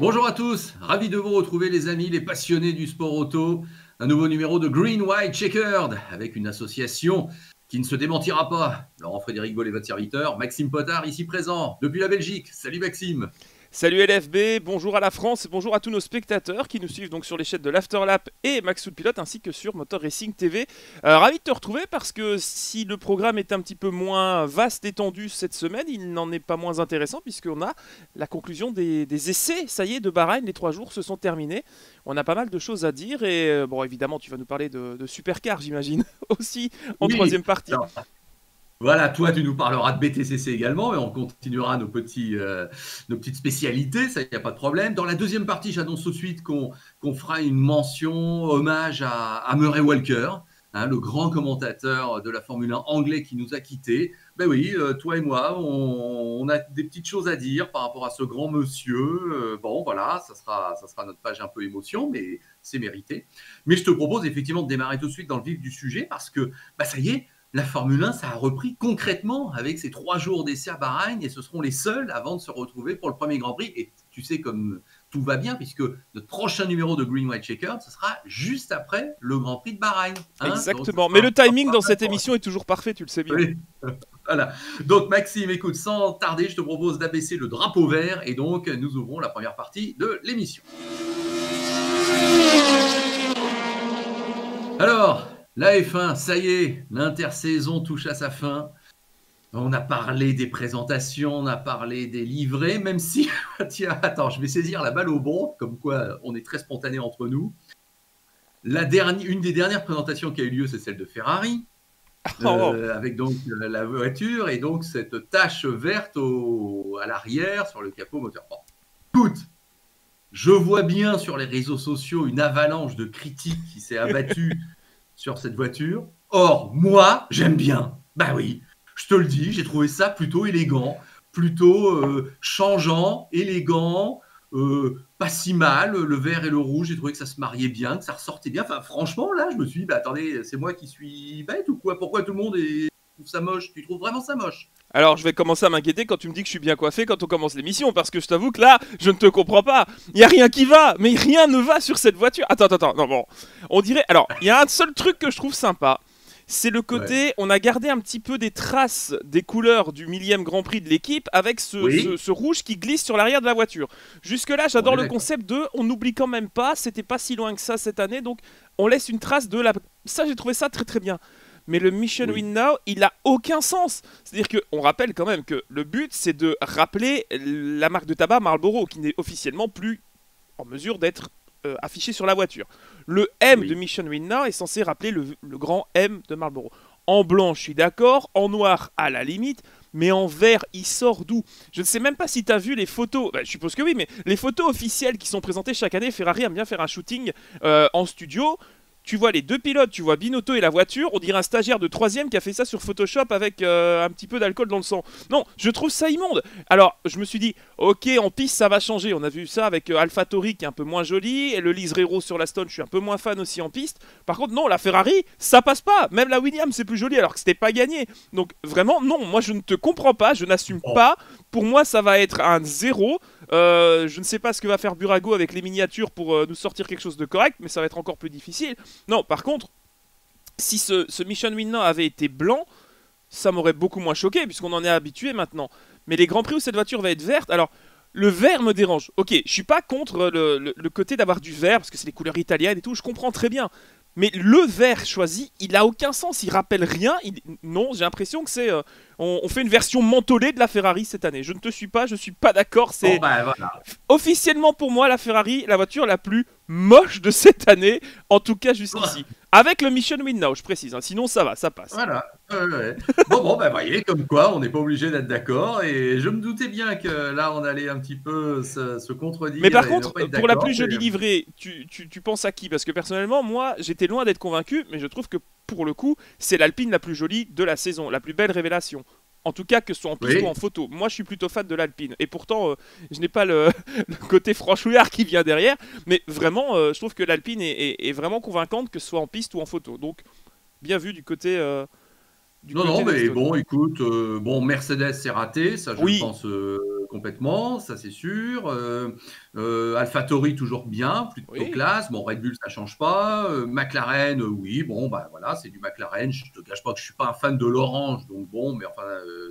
Bonjour à tous, ravi de vous retrouver les amis, les passionnés du sport auto. Un nouveau numéro de Green White Checkered avec une association qui ne se démentira pas. Laurent-Frédéric Bollet, votre serviteur, Maxime Potard ici présent depuis la Belgique. Salut Maxime. Salut LFB, bonjour à la France et bonjour à tous nos spectateurs qui nous suivent donc sur les chaînes de l'Afterlap et Maxoul Pilote ainsi que sur Motor Racing TV. Ravi de te retrouver parce que si le programme est un petit peu moins vaste, étendu cette semaine, il n'en est pas moins intéressant puisqu'on a la conclusion des essais. Ça y est, de Bahreïn, les 3 jours se sont terminés. On a pas mal de choses à dire et bon évidemment tu vas nous parler de Supercar j'imagine aussi en Oui, troisième partie. alors, voilà, toi tu nous parleras de BTCC également et on continuera nos petites spécialités, ça il n'y a pas de problème. Dans la deuxième partie, j'annonce tout de suite qu'on fera une mention, hommage à Murray Walker, hein, le grand commentateur de la Formule 1 anglais qui nous a quittés. Ben oui, toi et moi, on a des petites choses à dire par rapport à ce grand monsieur. Bon, voilà, ça sera notre page un peu émotion, mais c'est mérité. Mais je te propose effectivement de démarrer tout de suite dans le vif du sujet parce que, bah, ça y est, la Formule 1, ça a repris concrètement avec ces 3 jours d'essai à Bahreïn et ce seront les seuls avant de se retrouver pour le premier Grand Prix. Et tu sais comme tout va bien puisque notre prochain numéro de Green White Checker, ce sera juste après le Grand Prix de Bahreïn. Hein, donc, ça Exactement, mais sera le timing dans cette émission est toujours parfait, tu le sais bien. oui. Voilà. Donc Maxime, écoute, sans tarder, je te propose d'abaisser le drapeau vert et donc nous ouvrons la première partie de l'émission. Alors, la F1, ça y est, l'intersaison touche à sa fin. On a parlé des présentations, on a parlé des livrets, même si, tiens, attends, je vais saisir la balle au bon, comme quoi on est très spontané entre nous. Une des dernières présentations qui a eu lieu, c'est celle de Ferrari, Oh, avec donc la voiture et donc cette tache verte à l'arrière sur le capot moteur. Bon, écoute, je vois bien sur les réseaux sociaux une avalanche de critiques qui s'est abattue sur cette voiture. Or, moi, j'aime bien. Bah oui, je te le dis, j'ai trouvé ça plutôt élégant, plutôt changeant, élégant, pas si mal. Le vert et le rouge, j'ai trouvé que ça se mariait bien, que ça ressortait bien. Enfin, franchement, là, je me suis dit, bah attendez, c'est moi qui suis bête ou quoi? Pourquoi tout le monde trouve ça moche? Tu trouves vraiment ça moche? alors je vais commencer à m'inquiéter quand tu me dis que je suis bien coiffé quand on commence l'émission, parce que je t'avoue que là, je ne te comprends pas. Il y a rien qui va, mais rien ne va sur cette voiture. Attends, non bon. On dirait... Alors, il y a un seul truc que je trouve sympa. C'est le Ouais. côté, on a gardé un petit peu des traces des couleurs du millième Grand Prix de l'équipe avec Oui, ce rouge qui glisse sur l'arrière de la voiture. Jusque-là, on j'adore est le d'accord. concept de on n'oublie quand même pas, c'était pas si loin que ça cette année, donc on laisse une trace de la... Ça, j'ai trouvé ça très très bien. Mais le Mission Oui, Win Now, il a aucun sens. C'est-à-dire qu'on rappelle quand même que le but, c'est de rappeler la marque de tabac Marlboro, qui n'est officiellement plus en mesure d'être affiché sur la voiture. Le M de oui. Mission Win Now est censé rappeler le grand M de Marlboro. En blanc, je suis d'accord. En noir, à la limite. Mais en vert, il sort d'où? Je ne sais même pas si tu as vu les photos. Bah, je suppose que oui, mais les photos officielles qui sont présentées chaque année, Ferrari aime bien faire un shooting en studio. Tu vois les deux pilotes, tu vois Binotto et la voiture, on dirait un stagiaire de 3ème qui a fait ça sur Photoshop avec un petit peu d'alcool dans le sang. Non, je trouve ça immonde. Alors, je me suis dit, ok, en piste, ça va changer. On a vu ça avec AlphaTauri qui est un peu moins joli, et le Liserero sur la Stone, je suis un peu moins fan aussi en piste. Par contre, non, la Ferrari, ça passe pas. Même la Williams, c'est plus joli alors que c'était pas gagné. Donc, vraiment, non, moi je ne te comprends pas, je n'assume Bon, pas. Pour moi, ça va être un zéro. Je ne sais pas ce que va faire Burago avec les miniatures pour nous sortir quelque chose de correct, mais ça va être encore plus difficile. Non, par contre, si ce Mission Winner avait été blanc, ça m'aurait beaucoup moins choqué, puisqu'on en est habitué maintenant. Mais les Grands Prix où cette voiture va être verte, alors le vert me dérange. Ok, je suis pas contre le côté d'avoir du vert, parce que c'est les couleurs italiennes et tout, je comprends très bien. Mais le vert choisi, il a aucun sens, il rappelle rien. Non, j'ai l'impression que c'est. On fait une version mentholée de la Ferrari cette année. Je ne te suis pas, je suis pas d'accord. bon C'est bah voilà. officiellement pour moi la Ferrari, la voiture la plus moche de cette année, en tout cas jusqu'ici. Avec le Mission Win Now, je précise, hein, sinon ça va, ça passe. Voilà. Ouais, ouais. Bon, bah voyez, comme quoi, on n'est pas obligé d'être d'accord. Et je me doutais bien que là, on allait un petit peu se Mais contredire par et ne contre, pas être pour la d'accord. plus jolie livrée, tu penses à qui? Parce que personnellement, moi, j'étais loin d'être convaincu, mais je trouve que pour le coup, c'est l'Alpine la plus jolie de la saison, la plus belle révélation. En tout cas, que ce soit en piste ou en Oui. photo. Moi, je suis plutôt fan de l'Alpine. Et pourtant, je n'ai pas le côté franchouillard qui vient derrière. Mais vraiment, je trouve que l'Alpine est vraiment convaincante, que ce soit en piste ou en photo. Donc, bien vu du Non, non, côté mais d'Estone. bon, écoute, bon, Mercedes, c'est raté. Ça, je le Oui, pense complètement, ça c'est sûr. AlphaTauri toujours bien, plutôt Oui. classe. Bon, Red Bull ça change pas. McLaren, oui, bon bah voilà, c'est du McLaren. Je te cache pas que je suis pas un fan de l'orange, donc bon, mais enfin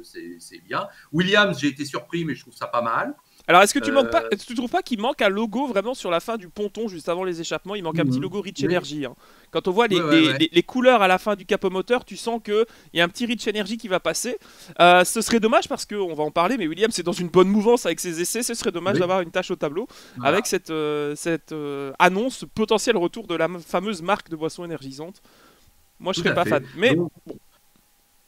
c'est bien. Williams, j'ai été surpris, mais je trouve ça pas mal. Alors, est-ce que tu manques pas, Euh, est-ce que tu trouves pas qu'il manque un logo vraiment sur la fin du ponton juste avant les échappements? Il manque un petit logo Rich oui, Energy, hein. Quand on voit ouais, ouais, ouais. les couleurs à la fin du capot moteur, tu sens qu'il y a un petit Rich Energy qui va passer. Ce serait dommage parce qu'on va en parler, mais Williams est dans une bonne mouvance avec ses essais. Ce serait dommage Oui, d'avoir une tache au tableau avec voilà, cette annonce, potentiel retour de la fameuse marque de boisson énergisante. Moi, je tout serais à pas fait. fan. Mais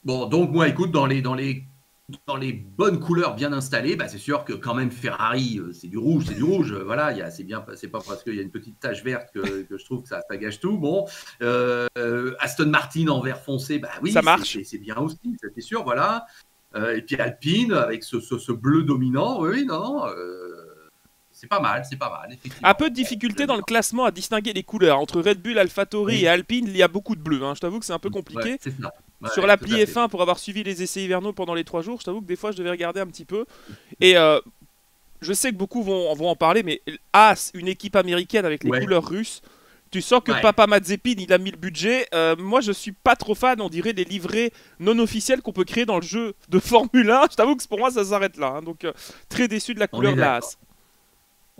Bon, donc moi, écoute, dans les bonnes couleurs bien installées, bah, c'est sûr que quand même Ferrari, c'est du rouge, c'est du rouge. Voilà, c'est bien, c'est pas parce qu'il y a une petite tache verte que je trouve que ça gâche tout. Bon, Aston Martin en vert foncé, bah ça oui, marche. c'est bien aussi, c'est sûr, voilà. Et puis Alpine avec ce bleu dominant, oui, non, non, c'est pas mal, Un peu effectivement. de Bon, difficulté j'aime dans le bien. classement à distinguer les couleurs. Entre Red Bull, AlphaTauri et Oui, Alpine, il y a beaucoup de bleu, hein. Je t'avoue que c'est un peu ouais, compliqué. c'est ça. Sur Ouais, tout à l'appli fait. F1, pour avoir suivi les essais hivernaux pendant les 3 jours, je t'avoue que des fois je devais regarder un petit peu. Et je sais que beaucoup vont en parler, mais As, une équipe américaine avec les Ouais, couleurs russes, tu sens que ouais. Papa Mazepin il a mis le budget. Moi je suis pas trop fan, on dirait des livrets non officiels qu'on peut créer dans le jeu de Formule 1. Je t'avoue que pour moi ça s'arrête là, hein. Donc très déçu de la On couleur est de la d'accord. As.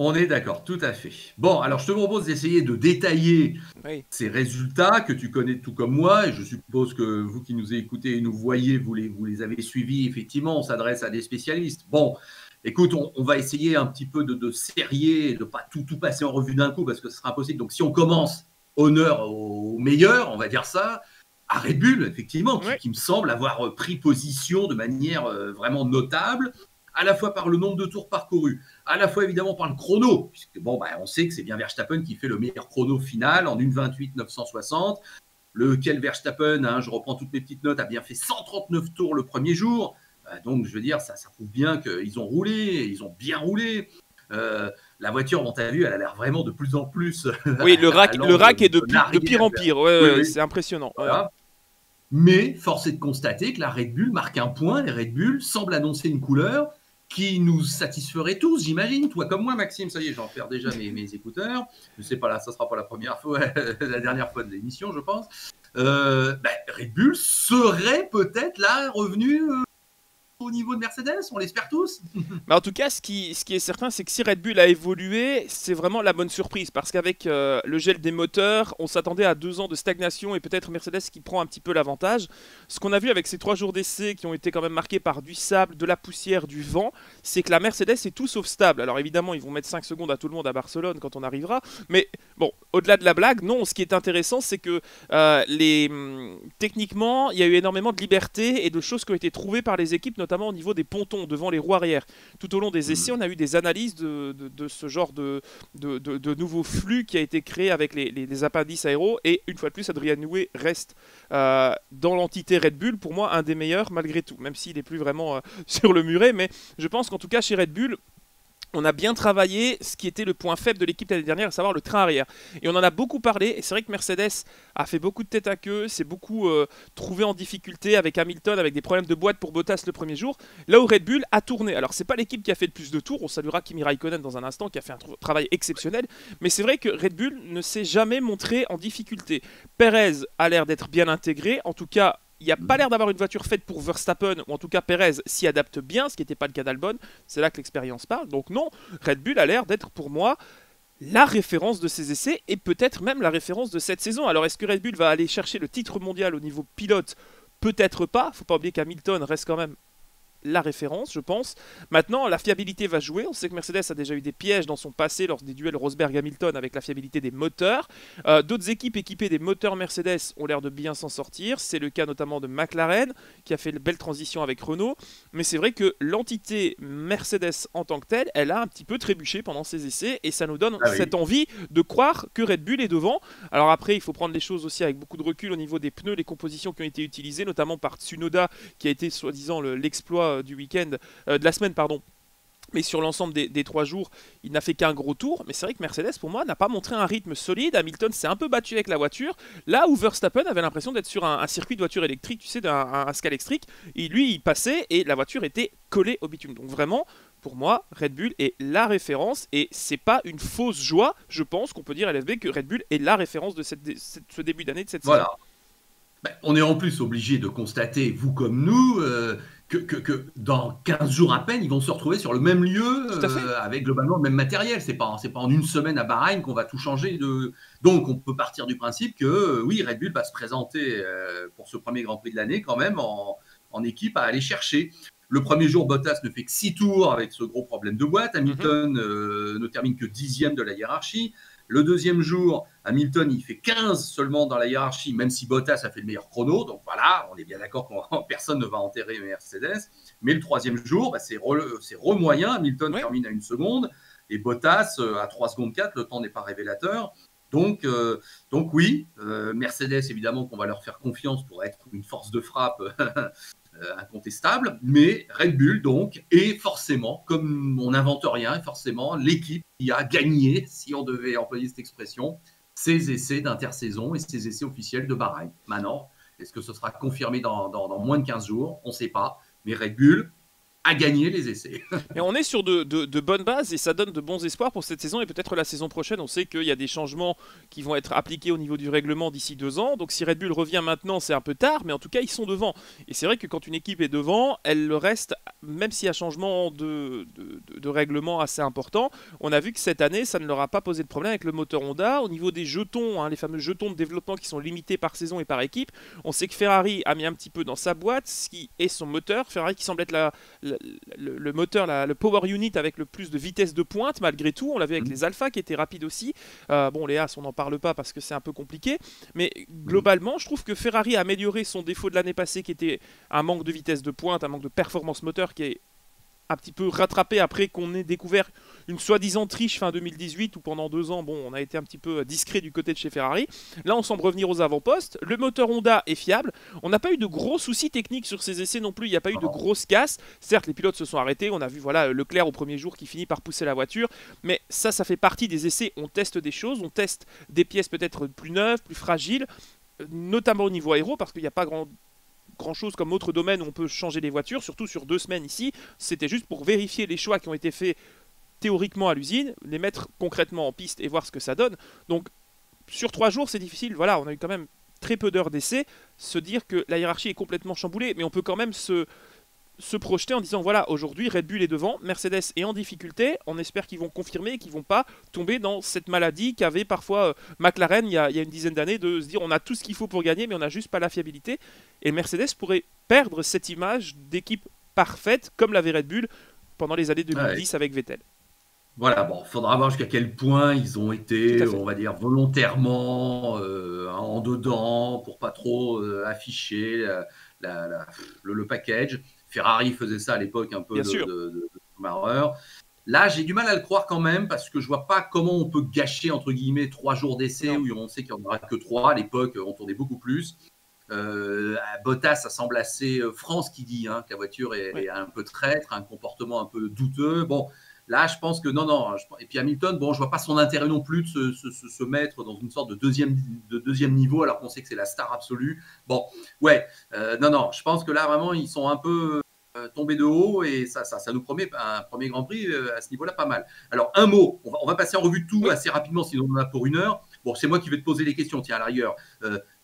On est d'accord, tout à fait. Bon, alors je te propose d'essayer de détailler Oui. ces résultats que tu connais tout comme moi, et je suppose que vous qui nous écoutez et nous voyez, vous les avez suivis. Effectivement, on s'adresse à des spécialistes. Bon, écoute, on va essayer un petit peu de sérier, de ne pas tout passer en revue d'un coup, parce que ce sera impossible. Donc si on commence, honneur aux meilleurs, on va dire ça, à Red Bull, effectivement, Oui. qui me semble avoir pris position de manière vraiment notable, à la fois par le nombre de tours parcourus, à la fois évidemment par le chrono, puisque bon, bah, on sait que c'est bien Verstappen qui fait le meilleur chrono final en 1,28 960, lequel Verstappen, hein, je reprends toutes mes petites notes, a bien fait 139 tours le premier jour. Donc je veux dire, ça prouve bien qu'ils ont roulé, ils ont bien roulé. La voiture, on t'a vu, elle a l'air vraiment de plus en plus Oui, le allant rack est de pire l'arrière en vers. pire. Ouais, Oui, ouais, oui, c'est impressionnant. Ouais. voilà. Mais force est de constater que la Red Bull marque un point. Les Red Bull semblent annoncer une couleur qui nous satisferait tous, j'imagine. Toi comme moi, Maxime, ça y est, j'en perds déjà mes écouteurs. Je sais pas là, ça sera pas la première fois, la dernière fois de l'émission, je pense. Red Bull serait peut-être là revenu au niveau de Mercedes, on l'espère tous. Mais en tout cas, ce qui est certain, c'est que si Red Bull a évolué, c'est vraiment la bonne surprise. Parce qu'avec le gel des moteurs, on s'attendait à 2 ans de stagnation et peut-être Mercedes qui prend un petit peu l'avantage. Ce qu'on a vu avec ces 3 jours d'essai qui ont été quand même marqués par du sable, de la poussière, du vent, c'est que la Mercedes est tout sauf stable. Alors évidemment, ils vont mettre 5 secondes à tout le monde à Barcelone quand on arrivera. Mais bon, au-delà de la blague, non, ce qui est intéressant, c'est que techniquement, il y a eu énormément de liberté et de choses qui ont été trouvées par les équipes, notamment au niveau des pontons devant les roues arrière. Tout au long des essais, on a eu des analyses de ce genre de nouveaux flux qui a été créé avec les appendices aéros. Et une fois de plus, Adrian Newey reste dans l'entité Red Bull, pour moi, un des meilleurs malgré tout, même s'il n'est plus vraiment sur le muret. Mais je pense qu'en tout cas, chez Red Bull, on a bien travaillé ce qui était le point faible de l'équipe l'année dernière, à savoir le train arrière. Et on en a beaucoup parlé, et c'est vrai que Mercedes a fait beaucoup de tête à queue, s'est beaucoup trouvé en difficulté avec Hamilton, avec des problèmes de boîte pour Bottas le premier jour, là où Red Bull a tourné. Alors c'est pas l'équipe qui a fait le plus de tours, on saluera Kimi Raikkonen dans un instant, qui a fait un travail exceptionnel, mais c'est vrai que Red Bull ne s'est jamais montré en difficulté. Perez a l'air d'être bien intégré, en tout cas il n'y a pas l'air d'avoir une voiture faite pour Verstappen, ou en tout cas Perez s'y adapte bien, ce qui n'était pas le cas d'Albon. C'est là que l'expérience parle. Donc non, Red Bull a l'air d'être pour moi la référence de ces essais et peut-être même la référence de cette saison. Alors est-ce que Red Bull va aller chercher le titre mondial au niveau pilote? Peut-être pas. Faut pas oublier qu'Hamilton reste quand même la référence, je pense. Maintenant, la fiabilité va jouer. On sait que Mercedes a déjà eu des pièges dans son passé lors des duels Rosberg-Hamilton avec la fiabilité des moteurs. D'autres équipes équipées des moteurs Mercedes ont l'air de bien s'en sortir. C'est le cas notamment de McLaren, qui a fait une belle transition avec Renault. Mais c'est vrai que l'entité Mercedes en tant que telle, elle a un petit peu trébuché pendant ses essais et ça nous donne Ah cette oui. envie de croire que Red Bull est devant. Alors après, il faut prendre les choses aussi avec beaucoup de recul au niveau des pneus, les compositions qui ont été utilisées, notamment par Tsunoda, qui a été soi-disant l'exploit du week-end, de la semaine, pardon, Mais sur l'ensemble des 3 jours, il n'a fait qu'un gros tour. Mais c'est vrai que Mercedes, pour moi, n'a pas montré un rythme solide. Hamilton s'est un peu battu avec la voiture. Là où Verstappen avait l'impression d'être sur un circuit de voiture électrique, tu sais, un Scalextric. Et lui, il passait et la voiture était collée au bitume. Donc vraiment, pour moi, Red Bull est la référence. Et c'est pas une fausse joie, je pense, qu'on peut dire à LFB que Red Bull est la référence de ce début d'année, de cette saison. Voilà. Ben, on est en plus obligé de constater, vous comme nous, que dans 15 jours à peine, ils vont se retrouver sur le même lieu Tout à fait. avec globalement le même matériel. C'est pas en une semaine à Bahreïn qu'on va tout changer. Donc, on peut partir du principe que oui, Red Bull va se présenter pour ce premier Grand Prix de l'année quand même en équipe à aller chercher. Le premier jour, Bottas ne fait que 6 tours avec ce gros problème de boîte. Hamilton ne termine que 10e de la hiérarchie. Le deuxième jour, Hamilton, il fait 15 seulement dans la hiérarchie, même si Bottas a fait le meilleur chrono. Donc voilà, on est bien d'accord que personne ne va enterrer Mercedes. Mais le troisième jour, c'est moyen. Hamilton termine à 1 seconde et Bottas à 3 secondes 4. Le temps n'est pas révélateur. Donc oui, Mercedes, évidemment qu'on va leur faire confiance pour être une force de frappe incontestable, mais Red Bull donc est forcément, comme on n'invente rien, forcément l'équipe qui a gagné, si on devait employer cette expression, ses essais d'intersaison et ses essais officiels de Bahreïn. Maintenant, est-ce que ce sera confirmé dans moins de 15 jours? On ne sait pas, mais Red Bull a gagné les essais. Et on est sur de bonnes bases et ça donne de bons espoirs pour cette saison et peut-être la saison prochaine. On sait qu'il y a des changements qui vont être appliqués au niveau du règlement d'ici 2 ans. Donc si Red Bull revient maintenant, c'est un peu tard, mais en tout cas, ils sont devant. Et c'est vrai que quand une équipe est devant, elle le reste, même s'il y a changement de règlement assez important. On a vu que cette année, ça ne leur a pas posé de problème avec le moteur Honda. Au niveau des jetons, les fameux jetons de développement qui sont limités par saison et par équipe, on sait que Ferrari a mis un petit peu dans sa boîte ce qui est son moteur. Ferrari qui semble être le moteur, le power unit avec le plus de vitesse de pointe malgré tout. On l'a vu avec les Alpha qui étaient rapides aussi. Bon, les As, on n'en parle pas parce que c'est un peu compliqué. Mais globalement, je trouve que Ferrari a amélioré son défaut de l'année passée qui était un manque de vitesse de pointe, un manque de performance moteur qui est un petit peu rattrapé après qu'on ait découvert une soi-disant triche fin 2018 où pendant 2 ans, bon, on a été un petit peu discret du côté de chez Ferrari. Là, on semble revenir aux avant-postes. Le moteur Honda est fiable. On n'a pas eu de gros soucis techniques sur ces essais non plus. Il n'y a pas eu de grosses casses. Certes, les pilotes se sont arrêtés. On a vu Leclerc au premier jour qui finit par pousser la voiture. Mais ça fait partie des essais. On teste des choses. On teste des pièces peut-être plus neuves, plus fragiles, notamment au niveau aéro parce qu'il n'y a pas grand chose comme autre domaine où on peut changer les voitures, surtout sur 2 semaines ici. C'était juste pour vérifier les choix qui ont été faits théoriquement à l'usine, les mettre concrètement en piste et voir ce que ça donne. Donc sur 3 jours c'est difficile, voilà, on a eu quand même très peu d'heures d'essai, se dire que la hiérarchie est complètement chamboulée, mais on peut quand même se projeter en disant voilà, aujourd'hui Red Bull est devant, Mercedes est en difficulté, on espère qu'ils vont confirmer et qu'ils vont pas tomber dans cette maladie qu'avait parfois McLaren il y a une dizaine d'années, de se dire on a tout ce qu'il faut pour gagner mais on n'a juste pas la fiabilité, et Mercedes pourrait perdre cette image d'équipe parfaite comme l'avait Red Bull pendant les années 2010 avec Vettel. Voilà, bon, il faudra voir jusqu'à quel point ils ont été, on va dire, volontairement en dedans pour pas trop afficher le package. Ferrari faisait ça à l'époque un peu de Schumacher. Là, j'ai du mal à le croire quand même parce que je vois pas comment on peut gâcher entre guillemets 3 jours d'essai où on sait qu'il n'y en aura que 3. À l'époque, on tournait beaucoup plus. Bottas, ça semble assez France qui dit que la voiture est un peu traître, un comportement un peu douteux. Bon, là, je pense que non. Et puis Hamilton, bon, je vois pas son intérêt non plus de se mettre dans une sorte de deuxième niveau alors qu'on sait que c'est la star absolue. Bon, non. Je pense que là, vraiment, ils sont un peu tombés de haut et ça nous promet un premier Grand Prix à ce niveau-là pas mal. Alors, un mot, on va passer en revue tout assez rapidement, sinon on en a pour 1 heure. Bon, c'est moi qui vais te poser les questions, tiens, à l'arrière.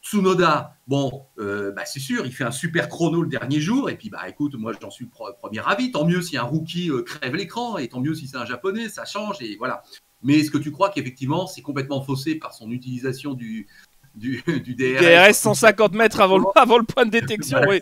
Tsunoda, bon, c'est sûr, il fait un super chrono le dernier jour. Et puis, écoute, moi, j'en suis le premier ravi. Tant mieux si un rookie crève l'écran. Et tant mieux si c'est un japonais, ça change. Et voilà. Mais est-ce que tu crois qu'effectivement, c'est complètement faussé par son utilisation du DRS 150 mètres avant le point de détection, oui.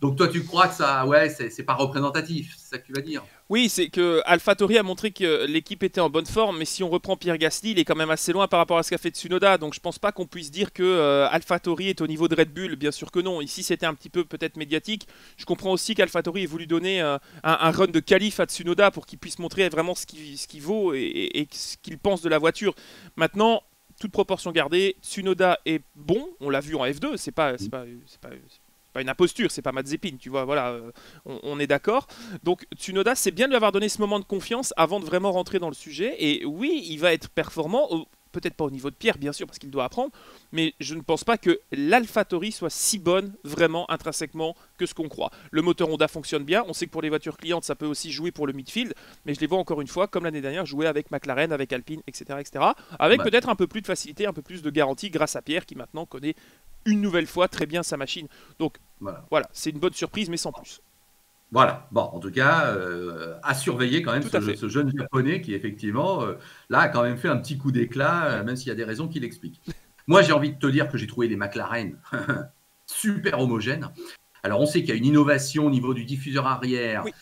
Donc toi, tu crois que ça, c'est pas représentatif, c'est ça que tu vas dire? Oui, c'est que AlphaTauri a montré que l'équipe était en bonne forme, mais si on reprend Pierre Gasly, il est quand même assez loin par rapport à ce qu'a fait Tsunoda, donc je pense pas qu'on puisse dire que AlphaTauri est au niveau de Red Bull, bien sûr que non. Ici, c'était un petit peu peut-être médiatique. Je comprends aussi qu'AlphaTauri ait voulu donner un run de qualif à Tsunoda pour qu'il puisse montrer vraiment ce qu'il vaut et ce qu'il pense de la voiture. Maintenant, toute proportion gardée, Tsunoda est bon, on l'a vu en F2, c'est pas pas une imposture, c'est pas Mazepin, tu vois, voilà, on est d'accord. Donc Tsunoda, c'est bien de lui avoir donné ce moment de confiance avant de vraiment rentrer dans le sujet. Et oui, il va être performant, peut-être pas au niveau de Pierre, bien sûr, parce qu'il doit apprendre, mais je ne pense pas que l'AlphaTauri soit si bonne, vraiment, intrinsèquement, que ce qu'on croit. Le moteur Honda fonctionne bien, on sait que pour les voitures clientes, ça peut aussi jouer pour le midfield, mais je les vois encore une fois, comme l'année dernière, jouer avec McLaren, avec Alpine, etc., etc., avec Ouais. peut-être un peu plus de facilité, un peu plus de garantie grâce à Pierre, qui maintenant connaît une nouvelle fois très bien sa machine. Donc Voilà. voilà, c'est une bonne surprise, mais sans plus. Voilà. Bon, en tout cas, à surveiller quand même Tout à fait. ce jeune japonais qui effectivement, là, a quand même fait un petit coup d'éclat, même s'il y a des raisons qui l'expliquent. Moi, j'ai envie de te dire que j'ai trouvé les McLaren super homogènes. Alors, on sait qu'il y a une innovation au niveau du diffuseur arrière, Oui.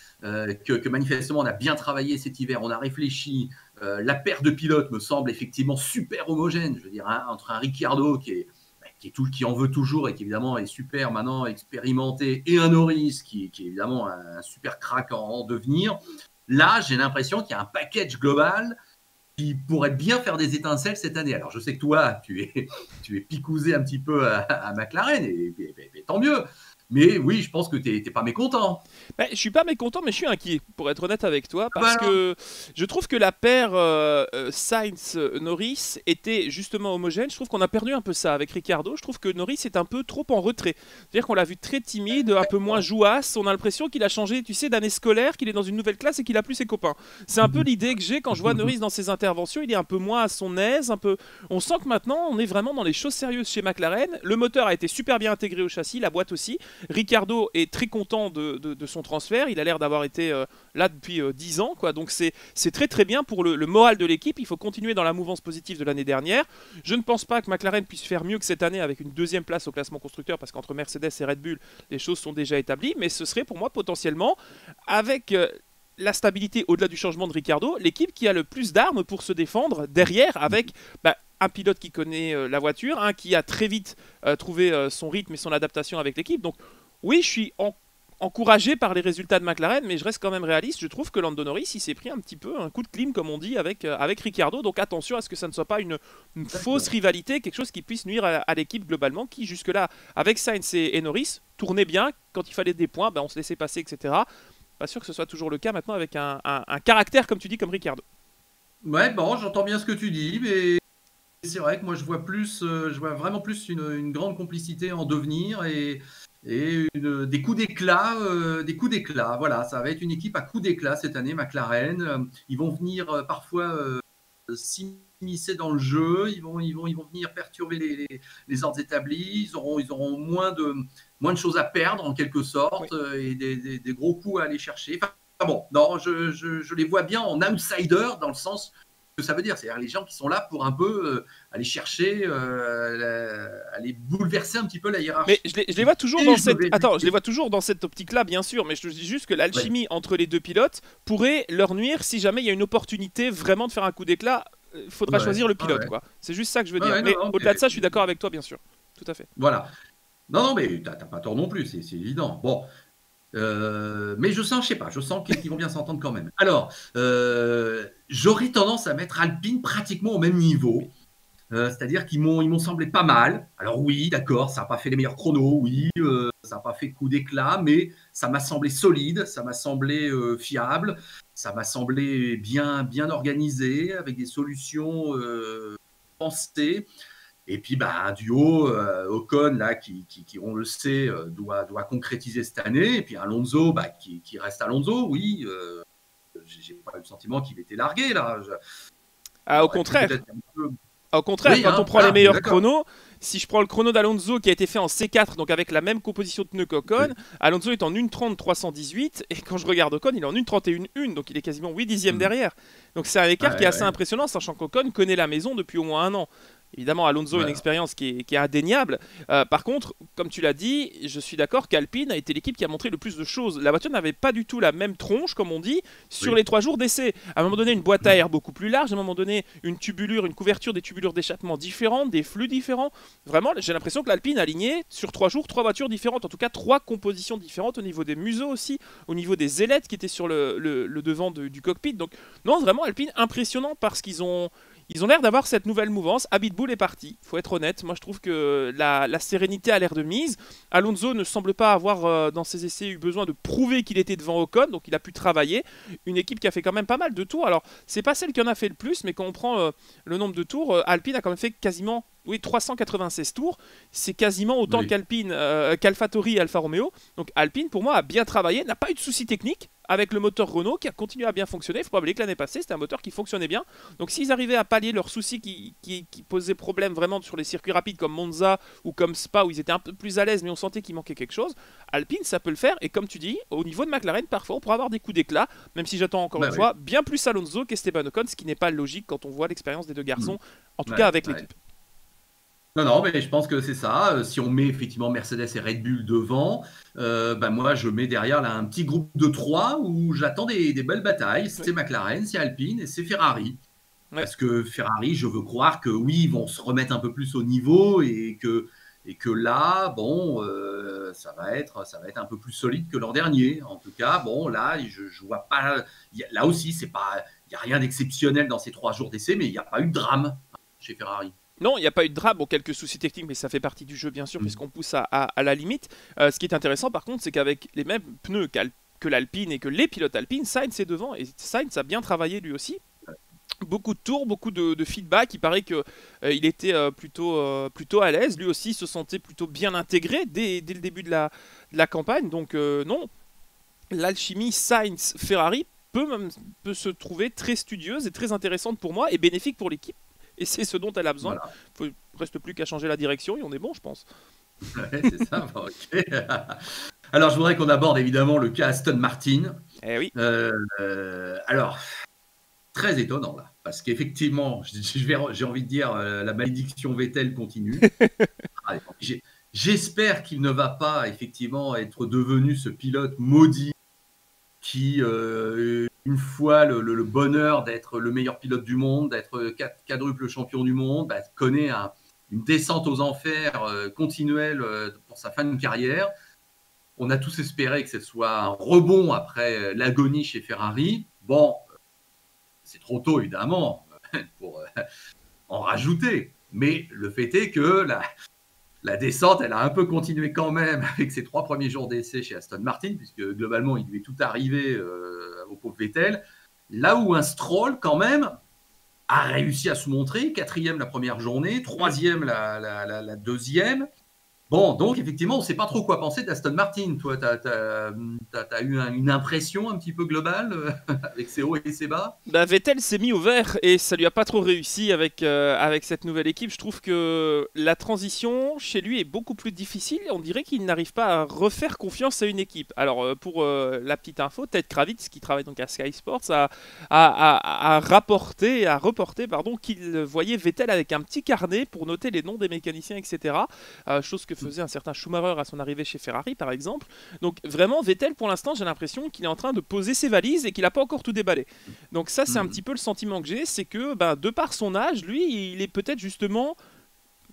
que manifestement on a bien travaillé cet hiver, on a réfléchi. La paire de pilotes me semble effectivement super homogène. Je veux dire, hein, entre un Ricciardo qui en veut toujours et qui évidemment est super maintenant expérimenté, et un Norris qui est évidemment un super crack en devenir. Là, j'ai l'impression qu'il y a un package global qui pourrait bien faire des étincelles cette année. Alors, je sais que toi, tu es picousé un petit peu à McLaren, et tant mieux. Mais oui, je pense que tu n'es pas mécontent. Ben, je suis pas mécontent, mais je suis inquiet, pour être honnête avec toi, Ah parce bah alors. que je trouve que la paire Sainz-Norris était justement homogène. Je trouve qu'on a perdu un peu ça avec Ricciardo. Je trouve que Norris est un peu trop en retrait. C'est-à-dire qu'on l'a vu très timide, un peu moins jouasse. On a l'impression qu'il a changé, tu sais, d'année scolaire, qu'il est dans une nouvelle classe et qu'il a plus ses copains. C'est un peu l'idée que j'ai quand je vois Norris dans ses interventions. Il est un peu moins à son aise, un peu. On sent que maintenant, on est vraiment dans les choses sérieuses chez McLaren. Le moteur a été super bien intégré au châssis, la boîte aussi. Ricciardo est très content de son transfert. Il a l'air d'avoir été là depuis 10 ans, quoi. Donc c'est très très bien pour le moral de l'équipe. Il faut continuer dans la mouvance positive de l'année dernière. Je ne pense pas que McLaren puisse faire mieux que cette année avec une deuxième place au classement constructeur, parce qu'entre Mercedes et Red Bull, les choses sont déjà établies. Mais ce serait pour moi potentiellement, avec la stabilité au-delà du changement de Ricciardo, l'équipe qui a le plus d'armes pour se défendre derrière, avec un pilote qui connaît la voiture, un qui a très vite trouvé son rythme et son adaptation avec l'équipe. Donc oui, je suis encouragé par les résultats de McLaren, mais je reste quand même réaliste. Je trouve que Lando Norris, il s'est pris un petit peu un coup de clim, comme on dit, avec Ricciardo. Donc attention à ce que ça ne soit pas une fausse rivalité, quelque chose qui puisse nuire à l'équipe globalement, qui jusque-là, avec Sainz et Norris, tournait bien. Quand il fallait des points, on se laissait passer, etc. Pas sûr que ce soit toujours le cas maintenant avec un caractère, comme tu dis, comme Ricciardo. Ouais, bon, j'entends bien ce que tu dis, mais c'est vrai que moi je vois vraiment plus une grande complicité en devenir, des coups d'éclat, Voilà, ça va être une équipe à coups d'éclat cette année, McLaren. Ils vont venir parfois s'immiscer dans le jeu, ils vont venir perturber les ordres établis. Ils auront moins de choses à perdre en quelque Oui. sorte, et des gros coups à aller chercher. Enfin, bon, non, je les vois bien en outsider dans le sens que ça veut dire, c'est-à-dire les gens qui sont là pour un peu aller chercher, aller bouleverser un petit peu la Mais hiérarchie. je les vois toujours Et dans je cette. vais Attends, je les vois toujours dans cette optique-là, bien sûr, mais je te dis juste que ouais, l'alchimie entre les deux pilotes pourrait leur nuire si jamais il y a une opportunité vraiment de faire un coup d'éclat. Il faudra ouais, choisir le pilote, ouais, quoi. C'est juste ça que je veux ouais, dire. ouais, non, Mais non, au-delà de ça, je suis d'accord avec toi, bien sûr. Tout à fait. voilà. Non, non, mais t'as pas tort non plus, c'est évident. Bon, mais je sais pas, je sens qu'ils vont bien s'entendre quand même. Alors, j'aurais tendance à mettre Alpine pratiquement au même Oui. niveau. C'est-à-dire ils m'ont semblé pas mal. Alors oui, d'accord, ça n'a pas fait les meilleurs chronos, oui, ça n'a pas fait coup d'éclat, mais ça m'a semblé solide, ça m'a semblé fiable, ça m'a semblé bien organisé, avec des solutions pensées. Et puis, un duo, Ocon, là, qui, on le sait, doit concrétiser cette année. Et puis Alonso, qui reste Alonso, oui. J'ai pas eu le sentiment qu'il était largué, là. Il Au aurait pu contraire. peut-être un peu. Au contraire, Oui, quand on hein, prend les voilà, on est meilleurs d'accord. chronos, si je prends le chrono d'Alonso qui a été fait en C4, donc avec la même composition de pneus qu'Ocon, Oui. Alonso est en 1:30 318, et quand je regarde Ocon, il est en 1:31 1, donc il est quasiment 8 dixièmes Mmh. derrière. Donc c'est un écart qui est Ouais, assez ouais. impressionnant, sachant qu'Ocon connaît la maison depuis au moins un an. Évidemment, Alonso a une Voilà. expérience qui est indéniable. Par contre, comme tu l'as dit, je suis d'accord qu'Alpine a été l'équipe qui a montré le plus de choses. La voiture n'avait pas du tout la même tronche, comme on dit, sur Oui. les 3 jours d'essai. À un moment donné, une boîte à air beaucoup plus large, à un moment donné, une tubulure, une couverture, des tubulures d'échappement différentes, des flux différents. Vraiment, j'ai l'impression que l'Alpine a aligné sur 3 jours 3 voitures différentes, en tout cas 3 compositions différentes au niveau des museaux aussi, au niveau des ailettes qui étaient sur le devant du cockpit. Donc, non, vraiment, Alpine impressionnant parce qu'ils ont Ils ont l'air d'avoir cette nouvelle mouvance. Abitbull est parti, faut être honnête. Moi, je trouve que la sérénité a l'air de mise. Alonso ne semble pas avoir, dans ses essais, eu besoin de prouver qu'il était devant Ocon, donc il a pu travailler. Une équipe qui a fait quand même pas mal de tours. Alors, c'est pas celle qui en a fait le plus, mais quand on prend le nombre de tours, Alpine a quand même fait quasiment 396 tours. C'est quasiment autant Oui. qu'AlphaTauri et Alfa Romeo. Donc Alpine, pour moi, a bien travaillé, n'a pas eu de soucis techniques avec le moteur Renault qui a continué à bien fonctionner. Il faut pas oublier que l'année passée, c'était un moteur qui fonctionnait bien. Donc s'ils arrivaient à pallier leurs soucis qui posaient problème vraiment sur les circuits rapides comme Monza ou comme Spa où ils étaient un peu plus à l'aise mais on sentait qu'il manquait quelque chose, Alpine ça peut le faire. Et comme tu dis, au niveau de McLaren, parfois on pourrait avoir des coups d'éclat, même si j'attends encore Bah une oui. fois bien plus Alonso qu'Esteban Ocon, ce qui n'est pas logique quand on voit l'expérience des deux garçons, en tout cas Ouais, avec ouais. l'équipe. Non, non, mais je pense que c'est ça. Si on met effectivement Mercedes et Red Bull devant, ben moi je mets derrière là un petit groupe de trois où j'attends des belles batailles. Oui. C'est McLaren, c'est Alpine et c'est Ferrari. Ouais. Parce que Ferrari, je veux croire que oui, ils vont se remettre un peu plus au niveau et que là, bon, ça va être un peu plus solide que l'an dernier. En tout cas, bon, là, je vois pas. Là aussi, il y a rien d'exceptionnel dans ces 3 jours d'essai, mais il n'y a pas eu de drame chez Ferrari. Non, il n'y a pas eu de drame, bon, quelques soucis techniques, mais ça fait partie du jeu, bien sûr, puisqu'on pousse à la limite. Ce qui est intéressant, par contre, c'est qu'avec les mêmes pneus que l'Alpine et que les pilotes Alpine, Sainz est devant, et Sainz a bien travaillé lui aussi. Beaucoup de tours, beaucoup de feedback. Il paraît qu'il était plutôt à l'aise. Lui aussi se sentait plutôt bien intégré dès le début de la campagne. Donc non, l'alchimie Sainz-Ferrari peut se trouver très studieuse et très intéressante pour moi et bénéfique pour l'équipe. Et c'est ce dont elle a besoin. Voilà. Il ne reste plus qu'à changer la direction et on est bon, je pense. Ouais, c'est ça. Bon, ok. Alors, je voudrais qu'on aborde évidemment le cas Aston Martin. Eh oui. Alors, très étonnant là, parce qu'effectivement, j'ai envie de dire, la malédiction Vettel continue. Ah, j'espère qu'il ne va pas effectivement être devenu ce pilote maudit qui, une fois le bonheur d'être le meilleur pilote du monde, d'être quadruple champion du monde, bah, connaît une descente aux enfers continuelle pour sa fin de carrière. On a tous espéré que ce soit un rebond après l'agonie chez Ferrari. Bon, c'est trop tôt évidemment pour en rajouter, mais le fait est que la descente, elle a un peu continué quand même avec ses 3 premiers jours d'essai chez Aston Martin, puisque globalement, il lui est tout arrivé au pauvre Vettel. Là où un Stroll, quand même, a réussi à se montrer, 4e la première journée, 3e la deuxième. Bon, donc effectivement, on ne sait pas trop quoi penser d'Aston Martin. Toi, tu as eu une impression un petit peu globale avec ses hauts et ses bas? Bah, Vettel s'est mis au vert et ça lui a pas trop réussi avec cette nouvelle équipe. Je trouve que la transition chez lui est beaucoup plus difficile. On dirait qu'il n'arrive pas à refaire confiance à une équipe. Alors pour la petite info, Ted Kravitz, qui travaille donc à Sky Sports, a reporté qu'il voyait Vettel avec un petit carnet pour noter les noms des mécaniciens, etc. Chose que faisait un certain Schumacher à son arrivée chez Ferrari, par exemple. Donc vraiment, Vettel, pour l'instant, j'ai l'impression qu'il est en train de poser ses valises et qu'il n'a pas encore tout déballé. Donc ça, c'est un petit peu le sentiment que j'ai, c'est que de par son âge, lui, il est peut-être justement,